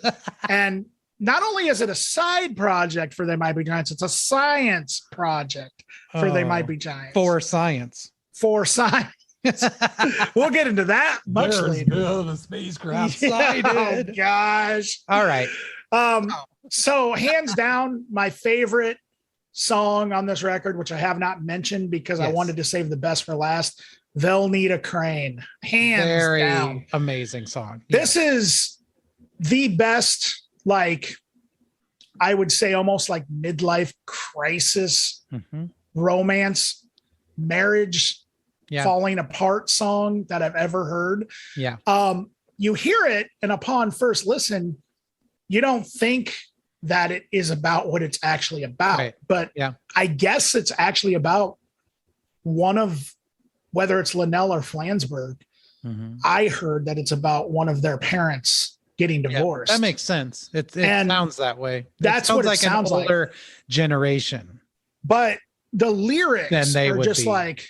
and not only is it a side project for They Might Be Giants, it's a science project for They Might Be Giants. For science. We'll get into that much later. The spacecraft. Oh gosh! All right. So hands down, my favorite song on this record, which I have not mentioned because I wanted to save the best for last, They'll Need a Crane. Hands down. Amazing song. This is the best, like, I would say almost like midlife crisis, romance, marriage, falling apart song that I've ever heard. Yeah. You hear it, and upon first listen, you don't think that it is about what it's actually about. Right. But I guess it's actually about one of, whether it's Linnell or Flansburgh, I heard that it's about one of their parents getting divorced. That makes sense. It sounds that way. That's what it sounds like. An older generation. But the lyrics are just like,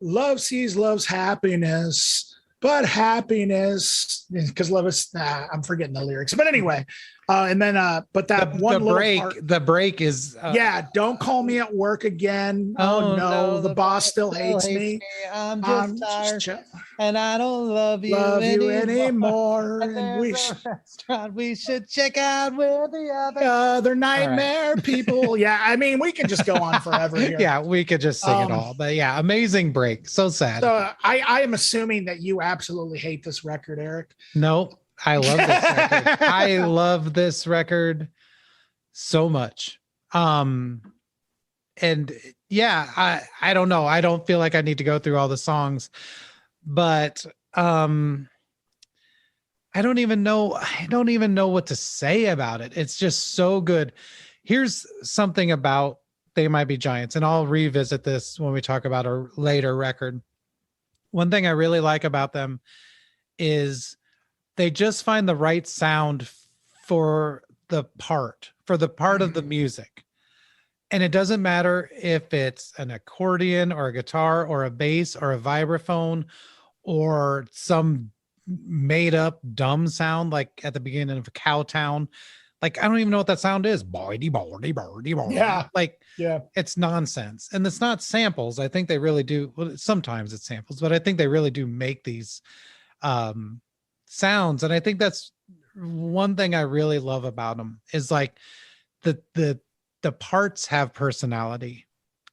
love sees love's happiness, but happiness, because love is, I'm forgetting the lyrics. But anyway, and then, but that the break is, don't call me at work again. Oh no, the boss still hates me. I'm just tired, and I don't love you anymore. And we should check out where the other nightmare people. Yeah, I mean, we could just go on forever here. Yeah, we could just sing it all. But yeah, amazing break. So sad. So I am assuming that you absolutely hate this record, Eric. No. I love this record. I love this record so much. And yeah, I don't know. I don't feel like I need to go through all the songs, but I don't even know what to say about it. It's just so good. Here's something about They Might Be Giants, and I'll revisit this when we talk about a later record. One thing I really like about them is they just find the right sound for the part of the music. And it doesn't matter if it's an accordion or a guitar or a bass or a vibraphone or some made up dumb sound like at the beginning of Cowtown. Like, I don't even know what that sound is. Yeah. Like, it's nonsense. And it's not samples. I think they really do. Well, sometimes it's samples, but I think they really do make these sounds. And I think that's one thing I really love about them is like the parts have personality.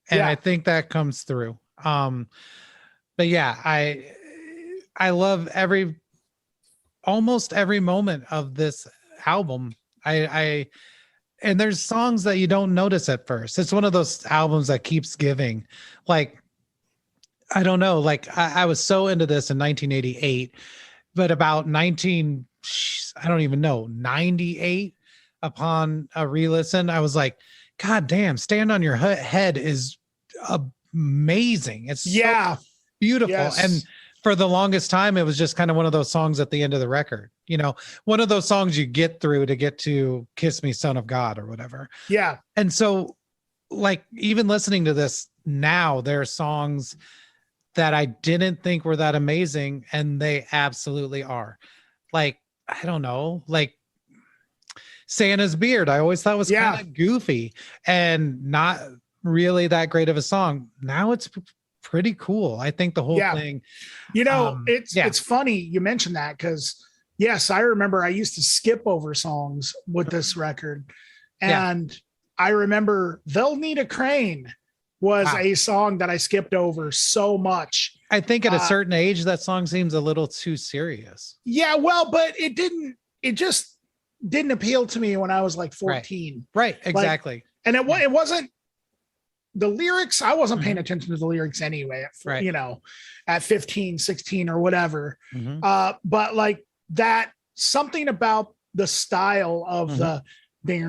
And I think that comes through. But yeah, I love almost every moment of this album. And there's songs that you don't notice at first. It's one of those albums that keeps giving. Like, I don't know, like I was so into this in 1988, but about 98 upon a re-listen, I was like, God damn, Stand on Your Head is amazing. It's so beautiful. Yes. And for the longest time, it was just kind of one of those songs at the end of the record. You know, one of those songs you get through to get to Kiss Me, Son of God or whatever. Yeah. And so, like, even listening to this now, there are songs that I didn't think were that amazing, and they absolutely are. Like, I don't know, like Santa's Beard, I always thought was kind of goofy and not really that great of a song. Now it's pretty cool. I think the whole thing, it's funny you mentioned that, because yes, I remember I used to skip over songs with this record, and I remember They'll Need a Crane was a song that I skipped over so much. I think at a certain age, that song seems a little too serious. Yeah, well, but it just didn't appeal to me when I was like 14. Right, exactly. Like, and it wasn't the lyrics. I wasn't paying attention to the lyrics anyway, at 15, 16 or whatever. But like that, something about the style of you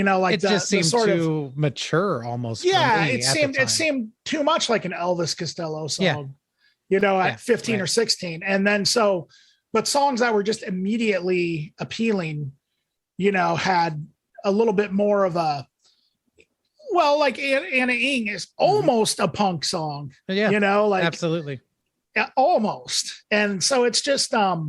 know, like it just seemed too mature almost. Yeah, it seemed too much like an Elvis Costello song, you know, at 15 or 16. And then but songs that were just immediately appealing, you know, had a little bit more of a, well, like Anna Ing is almost a punk song, you know, like absolutely. Almost. And so it's just, that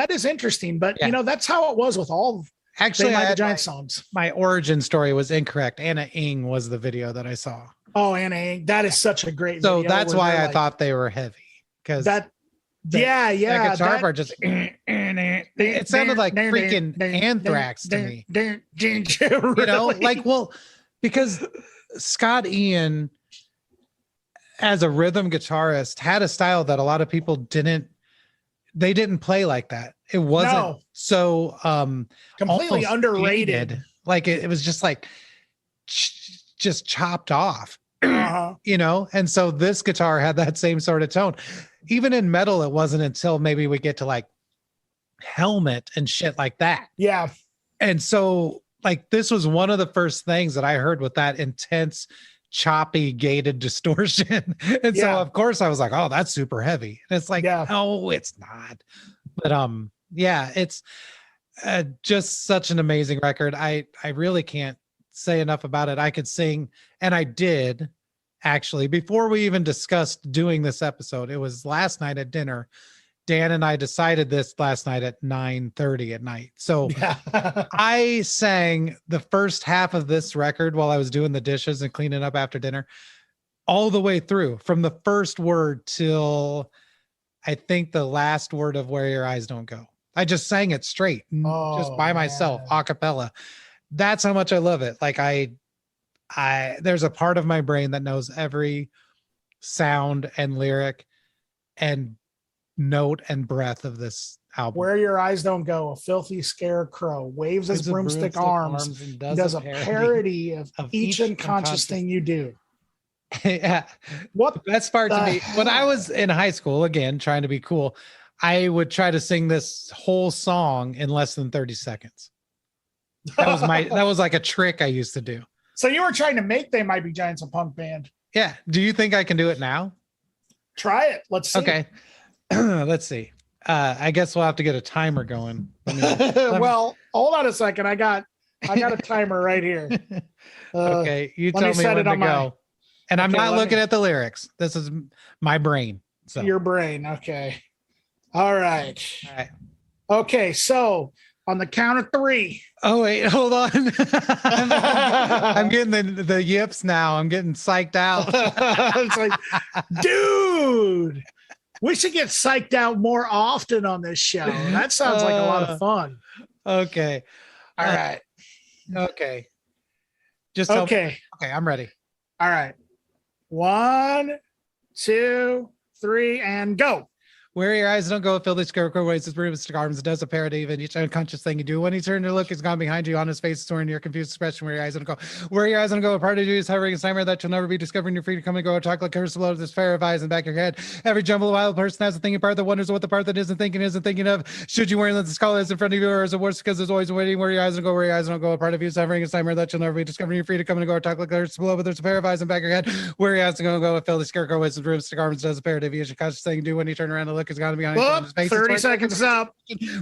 is interesting, but you know, that's how it was with all actually the Giant songs. My origin story was incorrect. Anna Ing was the video that I saw. Oh, Anna Ing. That is such a great video. So that's why I thought they were heavy. Because that guitar part just it sounded like freaking Anthrax to me. You know, like, well, because Scott Ian as a rhythm guitarist had a style that a lot of people didn't play like that. It wasn't so completely underrated. Jaded. Like it was just like just chopped off. You know, and so this guitar had that same sort of tone. Even in metal, it wasn't until maybe we get to like Helmet and shit like that. Yeah. And so like this was one of the first things that I heard with that intense, choppy, gated distortion. And so of course I was like, oh, that's super heavy. And it's like, no, it's not. But it's just such an amazing record. I really can't say enough about it. I could sing, and I did actually before we even discussed doing this episode. It was last night at dinner. Dan and I decided this last night at 9:30 at night. So I sang the first half of this record while I was doing the dishes and cleaning up after dinner, all the way through from the first word till I think the last word of Where Your Eyes Don't Go. I just sang it straight, just by myself, a cappella. That's how much I love it. Like there's a part of my brain that knows every sound and lyric and note and breath of this album. Where Your Eyes Don't Go, a filthy scarecrow waves his broomstick arms and does a parody of each unconscious thing you do. Yeah. What the best part to me, when I was in high school, again, trying to be cool, I would try to sing this whole song in less than 30 seconds. That was like a trick I used to do. So you were trying to make They Might Be Giants a punk band. Yeah. Do you think I can do it now? Try it. Let's see. Okay. Let's see. I guess we'll have to get a timer going. Well, hold on a second. I got a timer right here. Okay. You tell me when to go. And I'm not looking at the lyrics. This is my brain. So your brain. Okay. All right. Okay. So on the count of 3. Oh, wait, hold on. I'm getting the yips now. I'm getting psyched out. It's like, dude, we should get psyched out more often on this show. That sounds like a lot of fun. Okay. All right. Okay. Just okay. Okay, I'm ready. All right. 1, 2, 3, and go. Where Your Eyes Don't Go, Phil the Scarecrow waves his broomstick arms, does a parody of each unconscious thing you do. When you turn to look, it's gone behind you. On his face, storing your confused expression. Where your eyes don't go. Where your eyes don't go, a part of you is hovering, a nightmare that you'll never be discovering. You're free to come and go. A chocolate curse below this fair of eyes in the back of your head. Every jumble of wild person has a thinking part that wonders what the part that isn't thinking of. Should you worry that the skull is in front of you, or is it worse because there's always waiting? Where your eyes don't go, where your eyes don't go. A part of you is hovering, a nightmare that you'll never be discovering. You're free to come and go. A chocolate curse below, but there's a pair of eyes in the back of your head. Where your eyes don't go, Phil the Scarecrow waves his broomstick arms, does a parody of each unconscious thing you do. When you turn around to look, it's gone behind you. 30 seconds is up.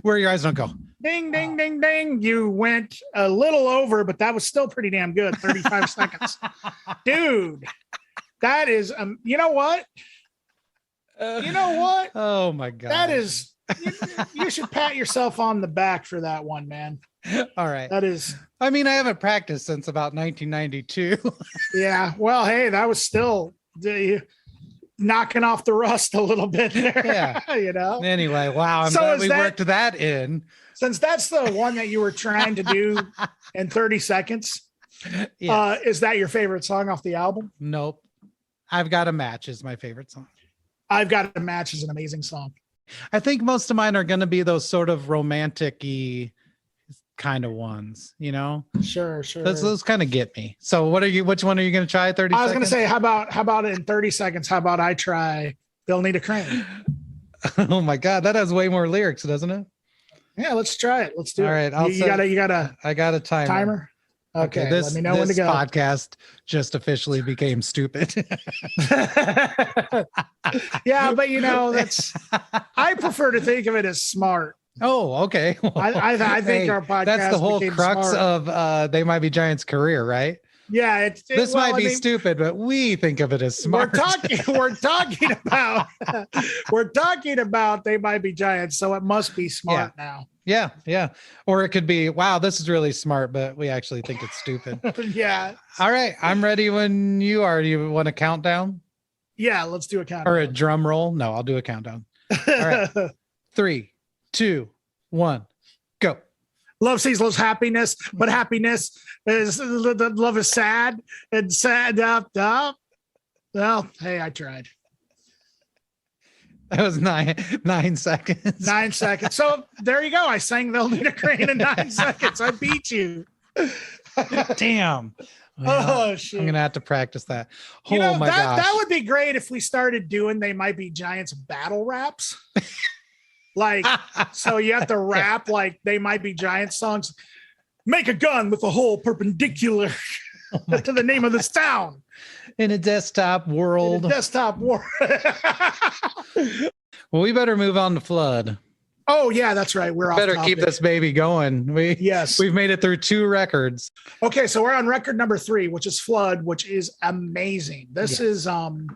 Where Your Eyes Don't Go. Ding, ding, ding, ding. You went a little over, but that was still pretty damn good. 35 seconds. Dude, that is, you know what? Oh my God. That is, you should pat yourself on the back for that one, man. All right. That is. I mean, I haven't practiced since about 1992. Yeah. Well, hey, that was still knocking off the rust a little bit there. Yeah. You know? Anyway, wow. I'm glad we worked that in. Since that's the one that you were trying to do in 30 seconds, is that your favorite song off the album? Nope. I've Got a Match is my favorite song. I've Got a Match is an amazing song. I think most of mine are going to be those sort of romantic-y kind of ones, you know? Sure. Those kind of get me. So which one are you going to try? 30 seconds? I was going to say, how about in 30 seconds? How about I try They'll Need a Crane? Oh my God. That has way more lyrics, doesn't it? Yeah, let's try it. Let's do it. All right. I got a timer. Okay. Let me know when to go. This podcast just officially became stupid. Yeah, but I prefer to think of it as smart. Oh, okay. Well, I think our podcast, that's the whole crux smart. of They Might Be Giants' career, right? Yeah, this might be stupid, but we think of it as smart. We're talking about They Might Be Giants, so it must be smart now. Yeah. Or it could be, wow, this is really smart, but we actually think it's stupid. Yeah. All right, I'm ready when you are. Do you want a countdown? Yeah, let's do a countdown. Or a drum roll? No, I'll do a countdown. All right. 3, 2, 1, go. Love sees loves happiness, but happiness is love is sad and sad up. Well, hey, I tried. That was 9 seconds. 9 seconds. So there you go. I sang They'll Need a Crane in 9 seconds. I beat you. Damn. Well, shit. I'm gonna have to practice that. My gosh. That would be great if we started doing They Might Be Giants battle raps. Like, so you have to rap like They Might Be Giants songs. Make a gun with a hole perpendicular to the name of this town. In a desktop world. Well, we better move on to Flood. Oh, yeah, that's right. We're better keep this baby going. We've made it through 2 records. Okay, so we're on record number 3, which is Flood, which is amazing. This is I'm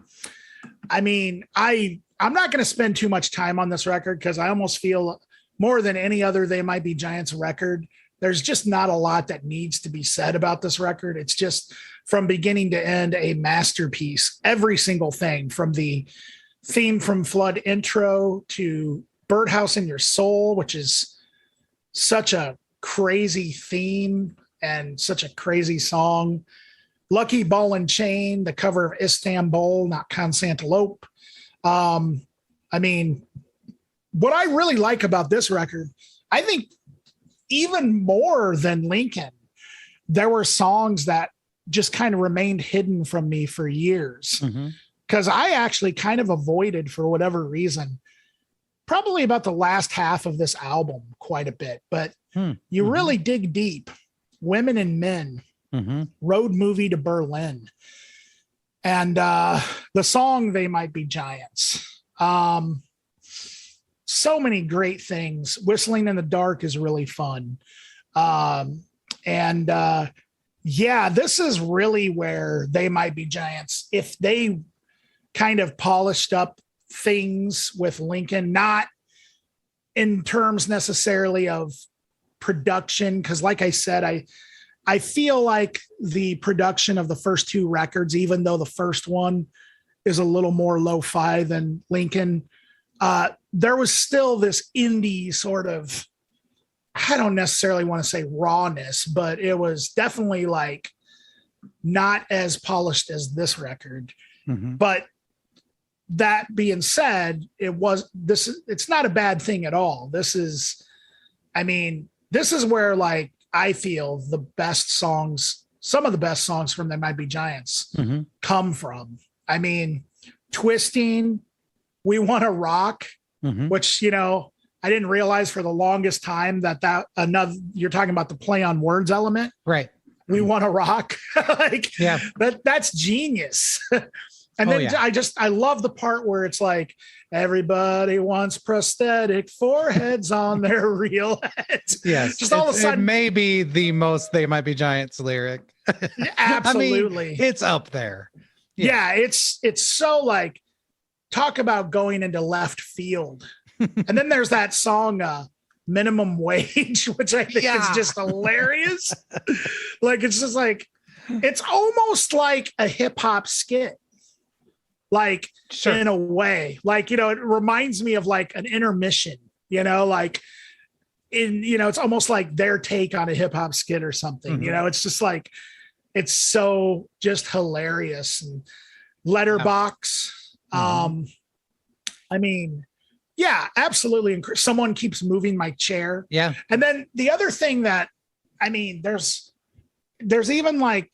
not going to spend too much time on this record because I almost feel more than any other They Might Be Giants record, there's just not a lot that needs to be said about this record. It's just from beginning to end a masterpiece. Every single thing, from the theme from Flood intro to Birdhouse in Your Soul, which is such a crazy theme and such a crazy song. Lucky Ball and Chain, the cover of Istanbul, not Constantinople. What I really like about this record, I think even more than Lincoln, there were songs that just kind of remained hidden from me for years. Because I actually kind of avoided, for whatever reason, probably about the last half of this album quite a bit. But you really dig deep. Women and Men, Road Movie to Berlin. And the song They Might Be Giants. So many great things. Whistling in the Dark is really fun. This is really where They Might Be Giants, if they kind of polished up things with Lincoln, not in terms necessarily of production, because like I said, I feel like the production of the first 2 records, even though the first one is a little more lo-fi than Lincoln, there was still this indie sort of, I don't necessarily want to say rawness, but it was definitely like not as polished as this record. But that being said, it's not a bad thing at all. This is where, like, I feel the best songs, some of the best songs from They Might Be Giants come from. Twisting, We Want to Rock, which, I didn't realize for the longest time that you're talking about the play on words element. Right. We Want to Rock. That's genius. And then I love the part where it's like, everybody wants prosthetic foreheads on their real heads. Yes. Just all of a sudden. It may be the most They Might Be Giants lyric. Absolutely. It's up there. Yeah. It's so, like, talk about going into left field. And then there's that song, Minimum Wage, which I think is just hilarious. Like, it's just like, it's almost like a hip hop skit. Like, in a way, like, it reminds me of like an intermission, like it's almost like their take on a hip hop skit or something. It's just like, it's so just hilarious. And Letterbox. Absolutely. Someone Keeps Moving My Chair. Yeah. And then the other thing that, there's even, like,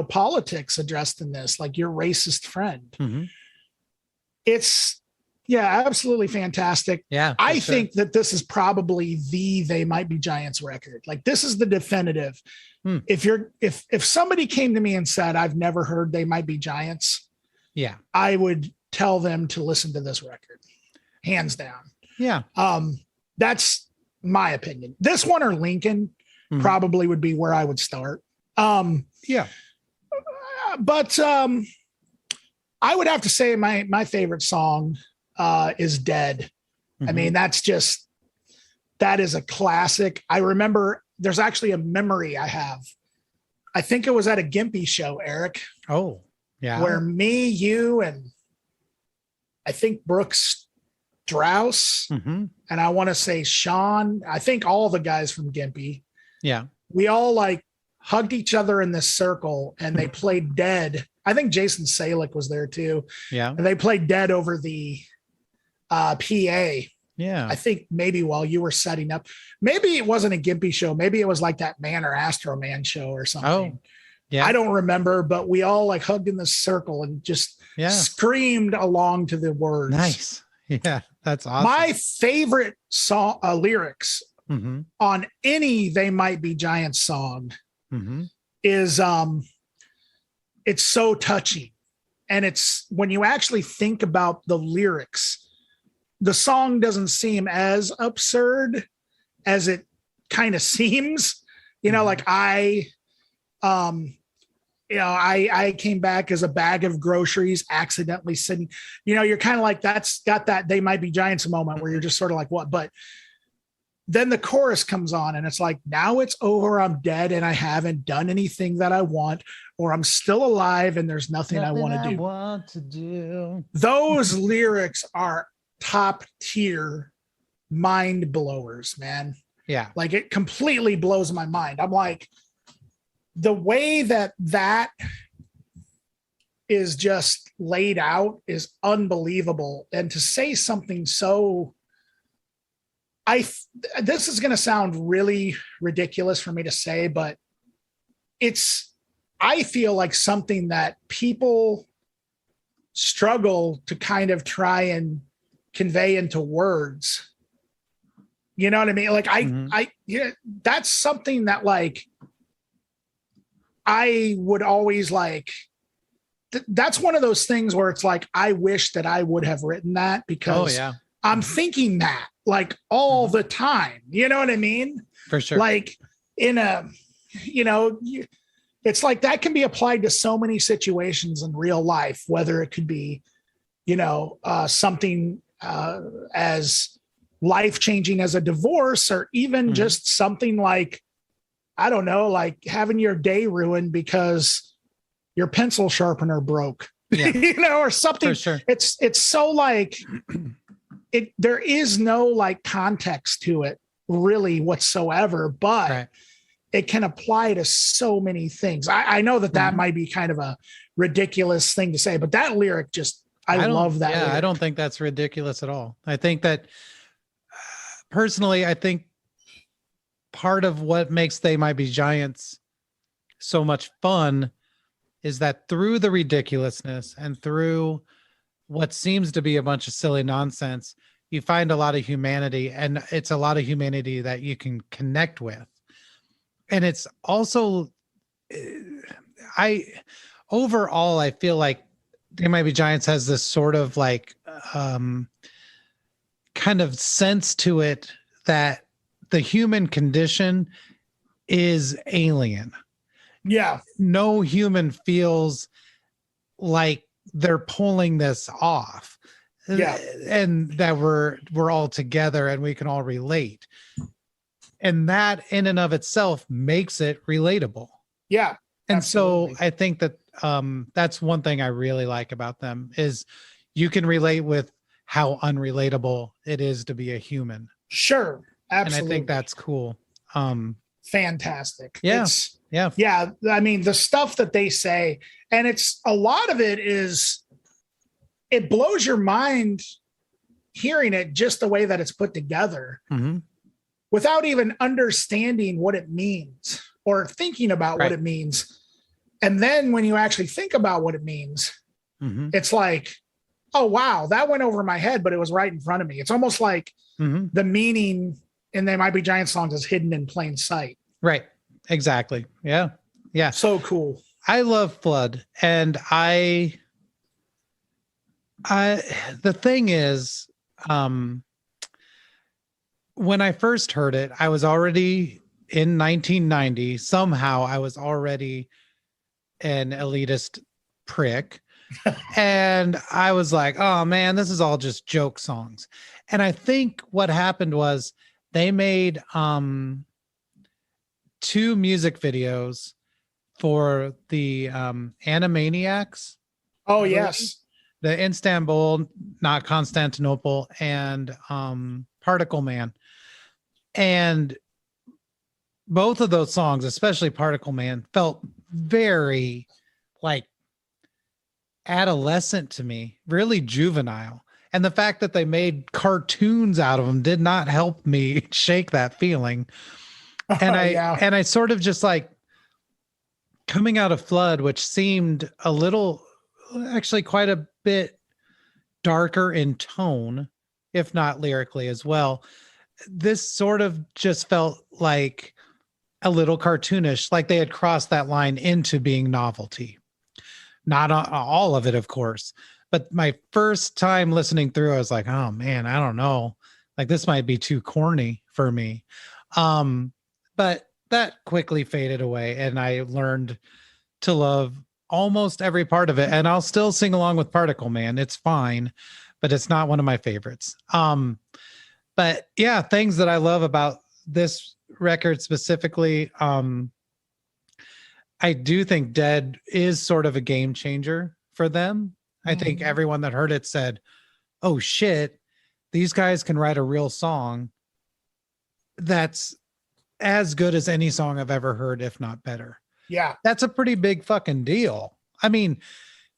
politics addressed in this, like Your Racist Friend. Mm-hmm. It's Yeah, absolutely fantastic. Yeah. I think that this is probably the They Might Be Giants record. Like, this is the definitive. If somebody came to me and said, I've never heard They Might Be Giants, yeah, I would tell them to listen to this record. Hands down. Yeah. That's my opinion. This one or Lincoln probably would be where I would start. Yeah. But I would have to say my favorite song is Dead. I mean, that is a classic. I remember there's actually a memory I have. I think it was at a Gimpy show, Eric. Oh, yeah. Where me, you, and I think Brooks Strauss, and I want to say Sean, I think all the guys from Gimpy. Yeah. We all like hugged each other in this circle and they played Dead. I think Jason Salick was there too. Yeah. And they played Dead over the PA. Yeah. I think maybe while you were setting up, maybe it wasn't a Gimpy show. Maybe it was like that Man or Astro Man show or something. Oh, yeah. I don't remember, but we all like hugged in this circle and just screamed along to the words. Nice. Yeah. That's awesome. My favorite song lyrics on any They Might Be Giants song is it's so touching. And it's when you actually think about the lyrics, the song doesn't seem as absurd as it kind of seems. Like I came back as a bag of groceries accidentally sitting, you're kind of like, that's got that They Might Be Giants moment where you're just sort of like, what? But then the chorus comes on and it's like, now it's over. I'm dead and I haven't done anything that I want, or I'm still alive and there's nothing I want to do. Those lyrics are top tier mind blowers, man. Yeah. Like, it completely blows my mind. I'm like, the way that is just laid out is unbelievable. And to say something so, this is going to sound really ridiculous for me to say, but I feel like something that people struggle to kind of try and convey into words. You know what I mean? Like that's something that like, I would always like, that's one of those things where it's like, I wish that I would have written that because I'm thinking that like all the time, you know what I mean? For sure. Like it's like that can be applied to so many situations in real life, whether it could be, something as life-changing as a divorce, or even just something like, I don't know, like having your day ruined because your pencil sharpener broke, or something. For sure. It's so like there is no like context to it really whatsoever, but it can apply to so many things. I know that might be kind of a ridiculous thing to say, but that lyric I love that. Yeah, lyric. I don't think that's ridiculous at all. I think that personally, I think part of what makes They Might Be Giants so much fun is that through the ridiculousness and through what seems to be a bunch of silly nonsense, you find a lot of humanity, and it's a lot of humanity that you can connect with. And it's also, overall, I feel like They Might Be Giants has this sort of like, kind of sense to it that the human condition is alien. Yeah. No human feels like they're pulling this off. Yeah. And that we're all together and we can all relate. And that in and of itself makes it relatable. Yeah. And absolutely. so I think that that's one thing I really like about them is you can relate with how unrelatable it is to be a human. Sure. Absolutely. And I think that's cool. Fantastic. Yeah. Yeah. I mean, the stuff that they say, and it's a lot of it is, it blows your mind hearing it just the way that it's put together without even understanding what it means or thinking about what it means. And then when you actually think about what it means, it's like, oh, wow, that went over my head, but it was right in front of me. It's almost like the meaning in They Might Be Giant songs is hidden in plain sight. Right. Exactly. Yeah. Yeah. So cool. I love Flood. And the thing is, when I first heard it, I was already in 1990. Somehow I was already an elitist prick. And I was like, oh man, this is all just joke songs. And I think what happened was they made 2 music videos for the Animaniacs. Oh, yes. The Istanbul, not Constantinople, and Particle Man. And both of those songs, especially Particle Man, felt very like adolescent to me, really juvenile. And the fact that they made cartoons out of them did not help me shake that feeling. And I sort of just like coming out of Flood, which seemed a little, actually quite a bit darker in tone, if not lyrically as well. This sort of just felt like a little cartoonish, like they had crossed that line into being novelty. Not all of it, of course, but my first time listening through, I was like, oh man, I don't know. Like this might be too corny for me. But that quickly faded away and I learned to love almost every part of it. And I'll still sing along with Particle Man. It's fine, but it's not one of my favorites. But yeah, things that I love about this record specifically, I do think Dead is sort of a game changer for them. I think everyone that heard it said, oh shit, these guys can write a real song that's as good as any song I've ever heard, if not better. Yeah. That's a pretty big fucking deal. I mean,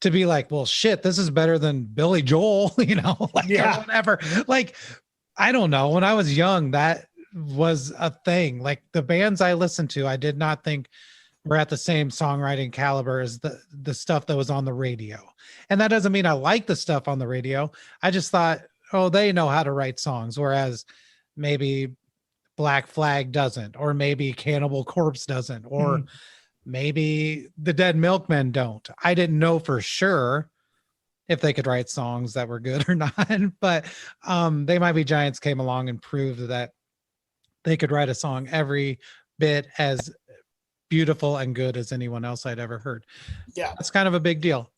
to be like, well, shit, this is better than Billy Joel, you know, like or whatever. Like, I don't know. When I was young, that was a thing. Like the bands I listened to, I did not think were at the same songwriting caliber as the stuff that was on the radio. And that doesn't mean I like the stuff on the radio. I just thought, oh, they know how to write songs. Whereas maybe Black Flag doesn't, or maybe Cannibal Corpse doesn't, or maybe the Dead Milkmen don't. I didn't know for sure if they could write songs that were good or not, but They Might Be Giants came along and proved that they could write a song every bit as beautiful and good as anyone else I'd ever heard. Yeah. That's kind of a big deal.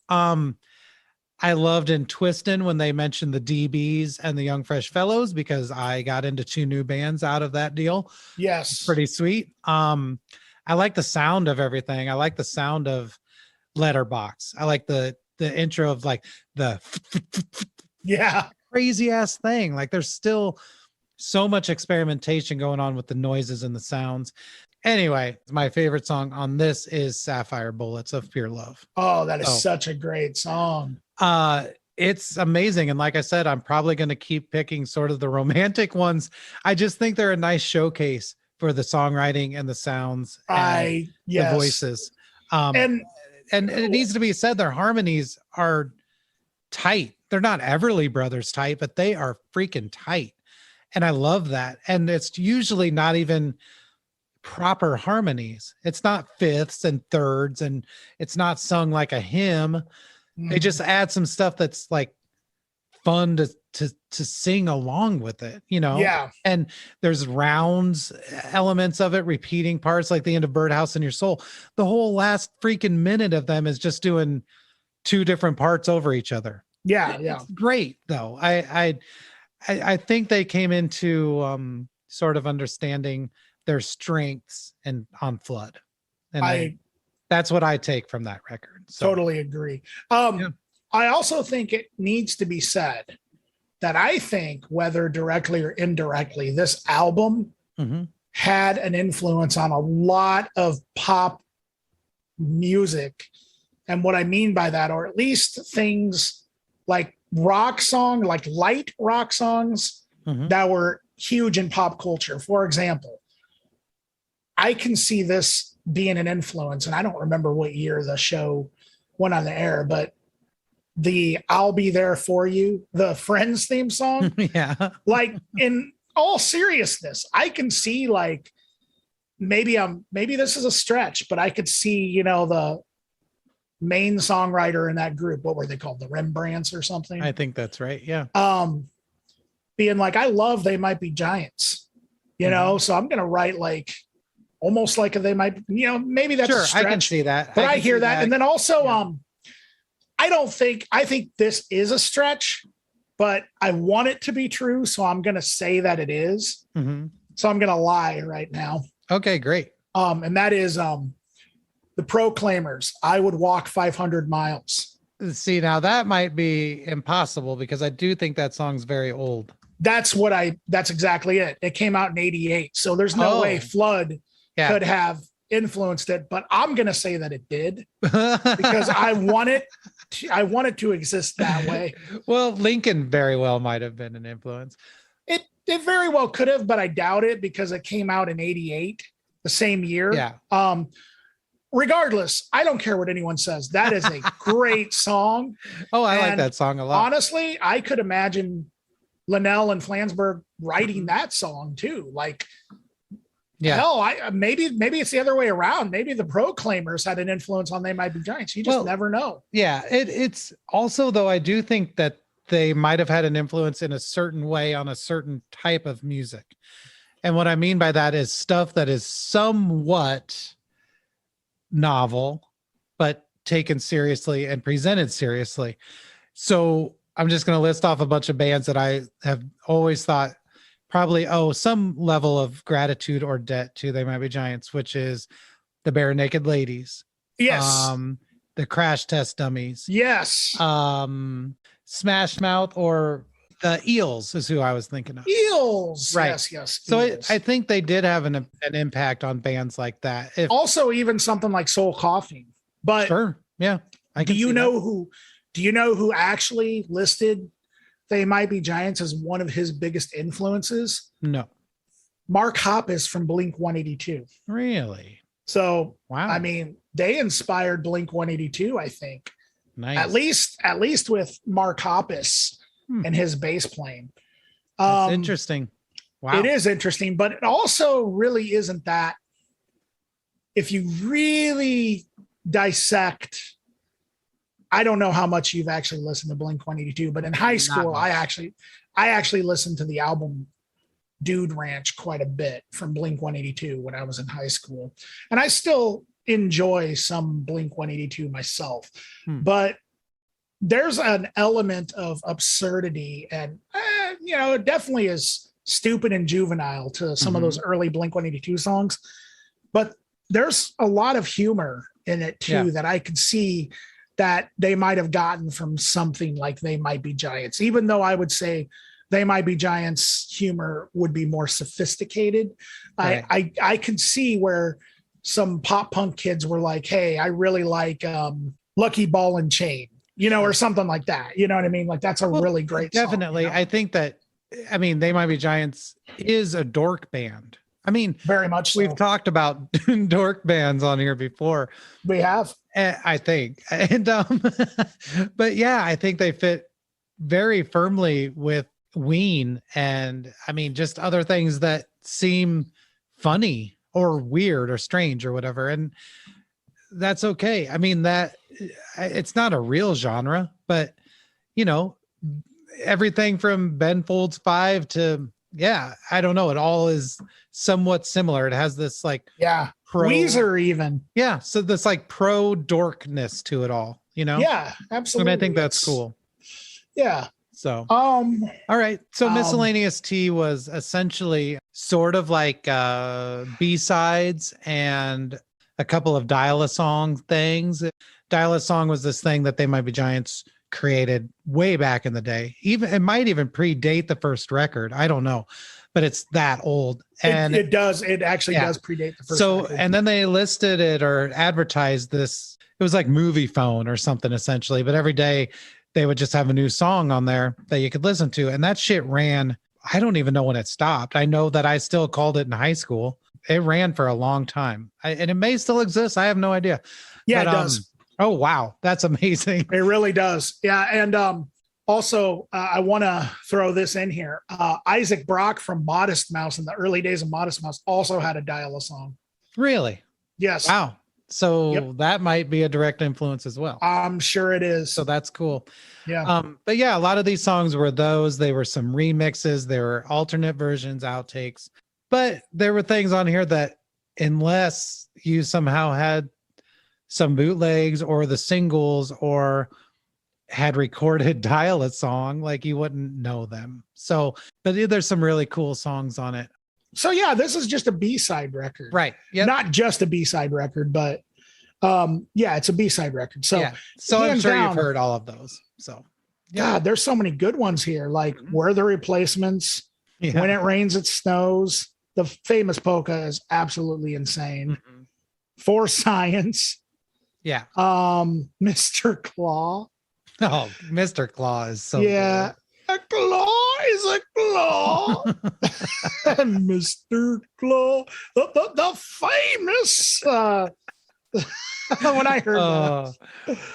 I loved in Twistin' when they mentioned the DBs and the Young Fresh Fellows, because I got into 2 new bands out of that deal. Yes. It's pretty sweet. I like the sound of everything. I like the sound of Letterbox. I like the intro of like the crazy ass thing. Like there's still so much experimentation going on with the noises and the sounds. Anyway, my favorite song on this is Sapphire Bullets of Pure Love. Oh, that is such a great song. It's amazing. And like I said, I'm probably going to keep picking sort of the romantic ones. I just think they're a nice showcase for the songwriting and the sounds and the voices. And it needs to be said, their harmonies are tight. They're not Everly Brothers tight, but they are freaking tight. And I love that. And it's usually not even proper harmonies. It's not fifths and thirds, and it's not sung like a hymn. They just add some stuff that's like fun to sing along with it, you know? Yeah. And there's rounds elements of it, repeating parts like the end of Birdhouse in Your Soul. The whole last freaking minute of them is just doing 2 different parts over each other. Yeah. It's great though. I think they came into sort of understanding their strengths and on Flood. And that's what I take from that record. So. Totally agree. I also think it needs to be said that I think, whether directly or indirectly, this album had an influence on a lot of pop music. And what I mean by that, or at least things like rock song, like light rock songs that were huge in pop culture. For example, I can see this being an influence, and I don't remember what year the show went on the air, but the I'll Be There For You, the Friends theme song. Yeah. Like, in all seriousness, I can see, like, maybe this is a stretch, but I could see, the main songwriter in that group, what were they called? The Rembrandts or something? I think that's right. Yeah. Being like, I love They Might Be Giants, so I'm going to write like, almost like They Might, maybe that's a stretch. I can see that. But I hear that. And then also, I think this is a stretch, but I want it to be true. So I'm going to say that it is. Mm-hmm. So I'm going to lie right now. Okay, great. And that is, the Proclaimers, I Would Walk 500 Miles. See, now that might be impossible because I do think that song's very old. That's exactly it. It came out in 1988. So there's no way Flood could have influenced it, but I'm going to say that it did because I want it to exist that way. Well, Lincoln very well might have been an influence. It very well could have, but I doubt it because it came out in 1988, the same year. Yeah. Regardless, I don't care what anyone says. That is a great song. Oh, I like that song a lot. Honestly, I could imagine Linnell and Flansburgh writing that song too. Like, hell, maybe it's the other way around. Maybe the Proclaimers had an influence on They Might Be Giants. You just never know. Yeah, it's also, though, I do think that they might have had an influence in a certain way on a certain type of music. And what I mean by that is stuff that is somewhat novel, but taken seriously and presented seriously. So I'm just going to list off a bunch of bands that I have always thought probably owe some level of gratitude or debt to They Might Be Giants, which is the Bare Naked Ladies. Yes. The Crash Test Dummies. Yes. Smash Mouth, or the Eels is who I was thinking of. Eels. Right. Yes. So I think they did have an impact on bands like that. Also, even something like Soul Coughing. But sure. Yeah. Do you know who actually listed They Might Be Giants as one of his biggest influences? No. Mark Hoppus from Blink-182. Really? So, wow. I mean, they inspired Blink-182, I think. Nice. At least with Mark Hoppus and his bass playing. That's interesting. Wow. It is interesting, but it also really isn't that. If you really dissect, I don't know how much you've actually listened to Blink-182, but in high school, I actually listened to the album Dude Ranch quite a bit from Blink-182 when I was in high school. And I still enjoy some Blink-182 myself, but there's an element of absurdity and, it definitely is stupid and juvenile to some of those early Blink-182 songs, but there's a lot of humor in it too, that I could see that they might have gotten from something like They Might Be Giants, even though I would say They Might Be Giants humor would be more sophisticated. Right. I could see where some pop punk kids were like, hey, I really like Lucky Ball and Chain, or something like that. You know what I mean? Like, that's a really great definitely song, I think that, They Might Be Giants is a dork band. Very much so. We've talked about dork bands on here before. We have, I think. And but yeah, I think they fit very firmly with Ween and just other things that seem funny or weird or strange or whatever. And that's okay. That it's not a real genre, but everything from Ben Folds 5 to I don't know. It all is somewhat similar. It has this Weezer even. Yeah. So this pro dorkness to it all, Yeah, absolutely. And I think that's cool. Yeah. So, all right. So Miscellaneous T was essentially sort of like B-sides and a couple of dial-a-song things. Dial-a-song was this thing that They Might Be Giants created way back in the day. It might even predate the first record. I don't know, but it's that old. And it does predate the first record. And then they listed it or advertised this. It was like Movie Phone or something essentially, but every day they would just have a new song on there that you could listen to. And that shit ran. I don't even know when it stopped. I know that I still called it in high school. It ran for a long time. And it may still exist. I have no idea. Yeah, but, it does. Oh, wow. That's amazing. It really does. Yeah. And also, I want to throw this in here. Isaac Brock from Modest Mouse in the early days of Modest Mouse also had a Dial-A song. Really? Yes. Wow. So that might be a direct influence as well. I'm sure it is. So that's cool. Yeah. But yeah, a lot of these songs were those. They were some remixes. There were alternate versions, outtakes. But there were things on here that, unless you somehow had some bootlegs or the singles or had recorded Dial-A song, like, you wouldn't know them. So, but there's some really cool songs on it. So yeah, this is just a B-side record. Right. Yeah. Not just a B-side record, but yeah, it's a B-side record. So, yeah. So I'm sure you've heard all of those. So yeah, God, there's so many good ones here. Like We're the Replacements, When It Rains, It Snows. The famous polka is absolutely insane. For Science. Yeah. Mr. Claw. Oh, Mr. Claw is so good. A claw is a claw. Mr. Claw. The famous when I heard that.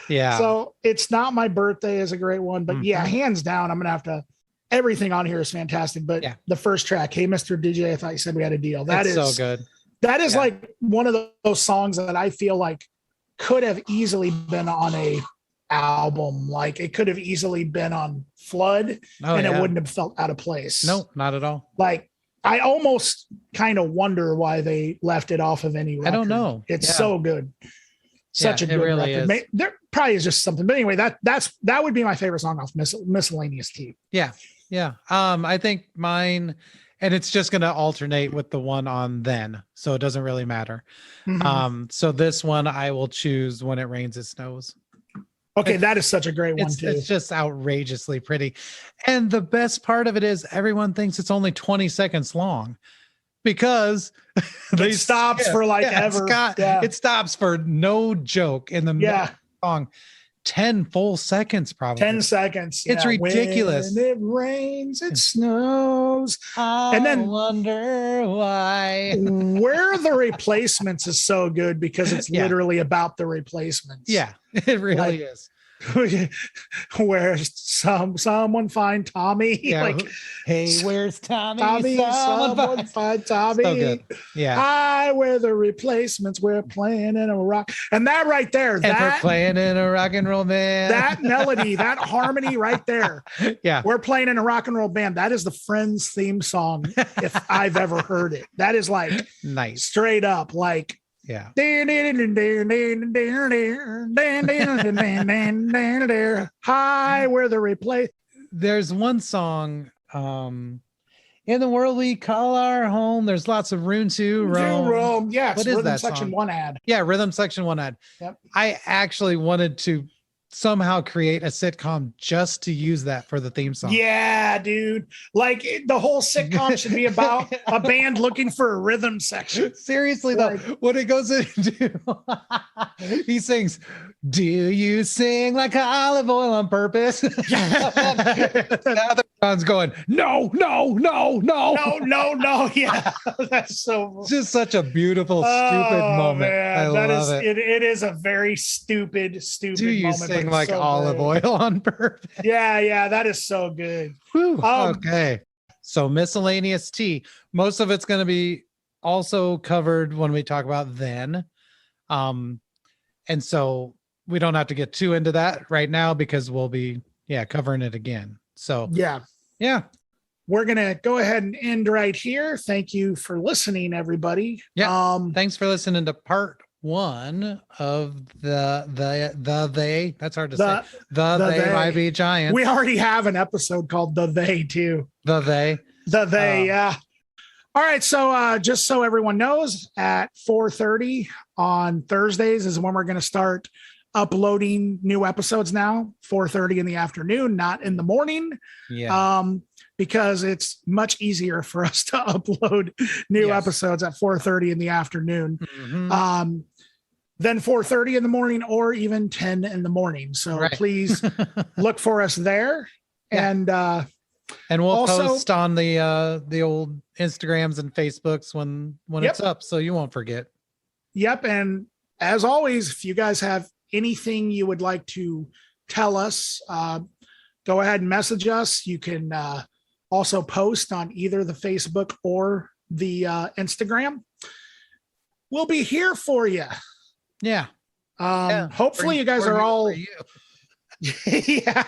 Yeah. So It's Not My Birthday is a great one. But yeah, hands down, I'm gonna have to. Everything on here is fantastic. But the first track, Hey Mr. DJ, I thought you said we had a deal. That is so good. That is like one of those songs that I feel like could have easily been on a album. Like it could have easily been on Flood it wouldn't have felt out of place. No, not at all. Like I almost kind of wonder why they left it off of any record. I don't know. It's so good. Such a good really record. There probably is just something. But anyway, that would be my favorite song off Miscellaneous T. Yeah. Yeah. I think mine, and it's just going to alternate with the one on Then. So it doesn't really matter. So this one I will choose When It Rains, It Snows. Okay, that is such a great one too. It's just outrageously pretty. And the best part of it is everyone thinks it's only 20 seconds long because it stops for like ever. It stops for no joke in the middle of the song. 10 full seconds, probably 10 seconds. It's ridiculous. When it rains, it snows. And then wonder why. Where the Replacements is so good because it's literally about the Replacements. Yeah, it really is. Where someone find Tommy? Yeah. Like, hey, where's Tommy? Someone find Tommy. So good. Yeah. We're the Replacements. We're playing in a rock. And that right there. We're playing in a rock and roll band. That melody, that harmony right there. Yeah. We're playing in a rock and roll band. That is the Friends theme song if I've ever heard it. That is like nice. Straight up like yeah. Hi, we're the replay. There's one song, In the World We Call Our Home. There's lots of room to roam. Yeah, what is Rhythm that Section song? 1 ad. Yeah, Rhythm Section 1 ad. Yep. I actually wanted to somehow create a sitcom just to use that for the theme song. Yeah, dude. Like the whole sitcom should be about a band looking for a rhythm section. Seriously, though, what it goes into, he sings, "Do you sing like olive oil on purpose?" The other one's going, no. Yeah, that's so just such a beautiful, stupid moment. Man. I love it. It is a very stupid Do you moment. Sing like so olive oil on purpose? Yeah, that is so good. Okay, so Miscellaneous T. Most of it's going to be also covered when we talk about Then, and so we don't have to get too into that right now because we'll be covering it again. So yeah. We're going to go ahead and end right here. Thank you for listening, everybody. Yeah. Thanks for listening to part 1 of the they. That's hard to say. The they might be giants. We already have an episode called The They too. The they. Yeah. All right. So just so everyone knows, at 4:30 on Thursdays is when we're going to start uploading new episodes now. 4:30 in the afternoon, not in the morning. Yeah. Because it's much easier for us to upload new episodes at 4:30 in the afternoon. Than 4:30 in the morning or even 10 in the morning. So please look for us there. And we'll also post on the old Instagrams and Facebooks when it's up, so you won't forget. Yep. And as always, if you guys have anything you would like to tell us, go ahead and message us. You can also post on either the Facebook or the Instagram. We'll be here for you. Yeah. Hopefully you guys are all. Yeah.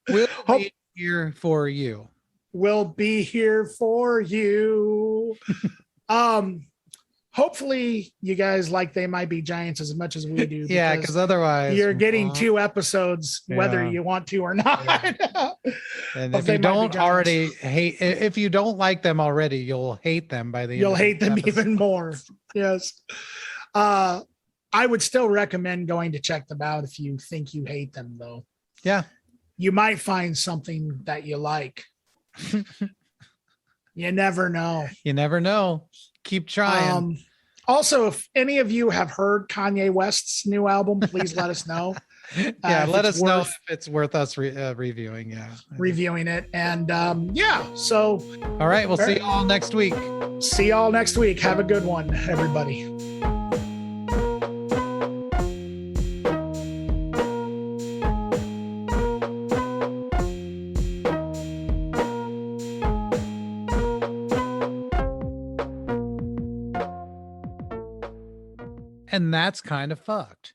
We'll be here for you. We'll be here for you. Hopefully you guys like They Might Be Giants as much as we do. Yeah, because otherwise you're getting 2 episodes, whether you want to or not. Yeah. And if you don't already hate, if you don't like them already, you'll hate them by the end. You'll hate them even more. Yes. I would still recommend going to check them out if you think you hate them, though. Yeah. You might find something that you like. You never know. You never know. Keep trying. Also, if any of you have heard Kanye West's new album, please let us know. Let us know if it's worth us reviewing. Yeah. Reviewing it. And so. All right. We'll see you all next week. See y'all next week. Have a good one, everybody. And that's kind of fucked.